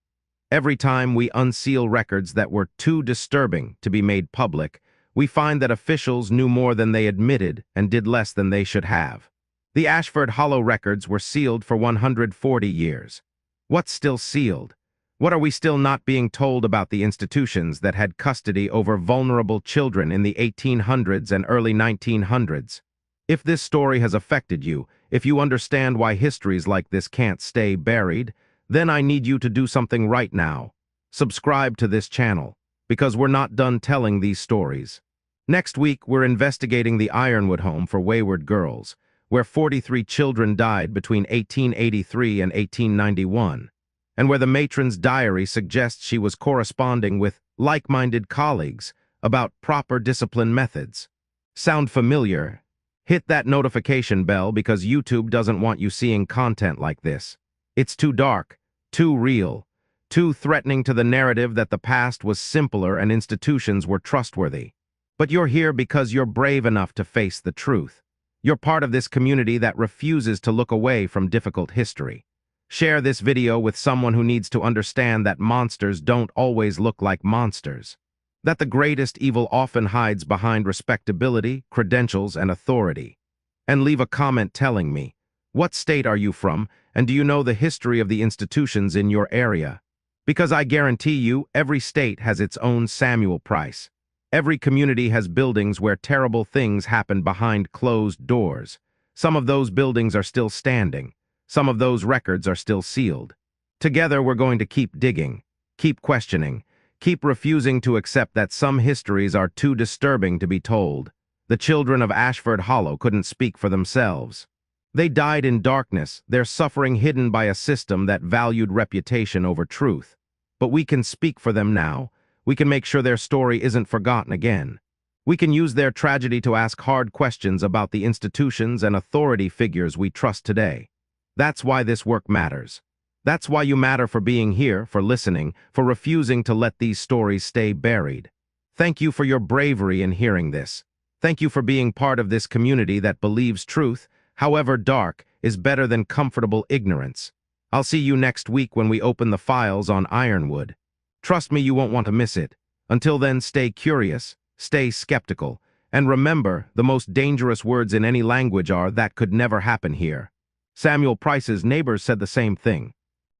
Every time we unseal records that were too disturbing to be made public, we find that officials knew more than they admitted and did less than they should have. The Ashford Hollow records were sealed for 140 years. What's still sealed? What are we still not being told about the institutions that had custody over vulnerable children in the 1800s and early 1900s? If this story has affected you, if you understand why histories like this can't stay buried, then I need you to do something right now. Subscribe to this channel, because we're not done telling these stories. Next week, we're investigating the Ironwood Home for Wayward Girls, where 43 children died between 1883 and 1891, and where the matron's diary suggests she was corresponding with like-minded colleagues about proper discipline methods. Sound familiar? Hit that notification bell because YouTube doesn't want you seeing content like this. It's too dark, too real, too threatening to the narrative that the past was simpler and institutions were trustworthy. But you're here because you're brave enough to face the truth. You're part of this community that refuses to look away from difficult history. Share this video with someone who needs to understand that monsters don't always look like monsters. That the greatest evil often hides behind respectability, credentials, and authority. And leave a comment telling me, what state are you from, and do you know the history of the institutions in your area? Because I guarantee you, every state has its own Samuel Price. Every community has buildings where terrible things happen behind closed doors. Some of those buildings are still standing. Some of those records are still sealed. Together, we're going to keep digging, keep questioning, keep refusing to accept that some histories are too disturbing to be told. The children of Ashford Hollow couldn't speak for themselves. They died in darkness, their suffering hidden by a system that valued reputation over truth. But we can speak for them now. We can make sure their story isn't forgotten again. We can use their tragedy to ask hard questions about the institutions and authority figures we trust today. That's why this work matters. That's why you matter, for being here, for listening, for refusing to let these stories stay buried. Thank you for your bravery in hearing this. Thank you for being part of this community that believes truth, however dark, is better than comfortable ignorance. I'll see you next week when we open the files on Ironwood. Trust me, you won't want to miss it. Until then, stay curious, stay skeptical, and remember, the most dangerous words in any language are, "That could never happen here." Samuel Price's neighbors said the same thing.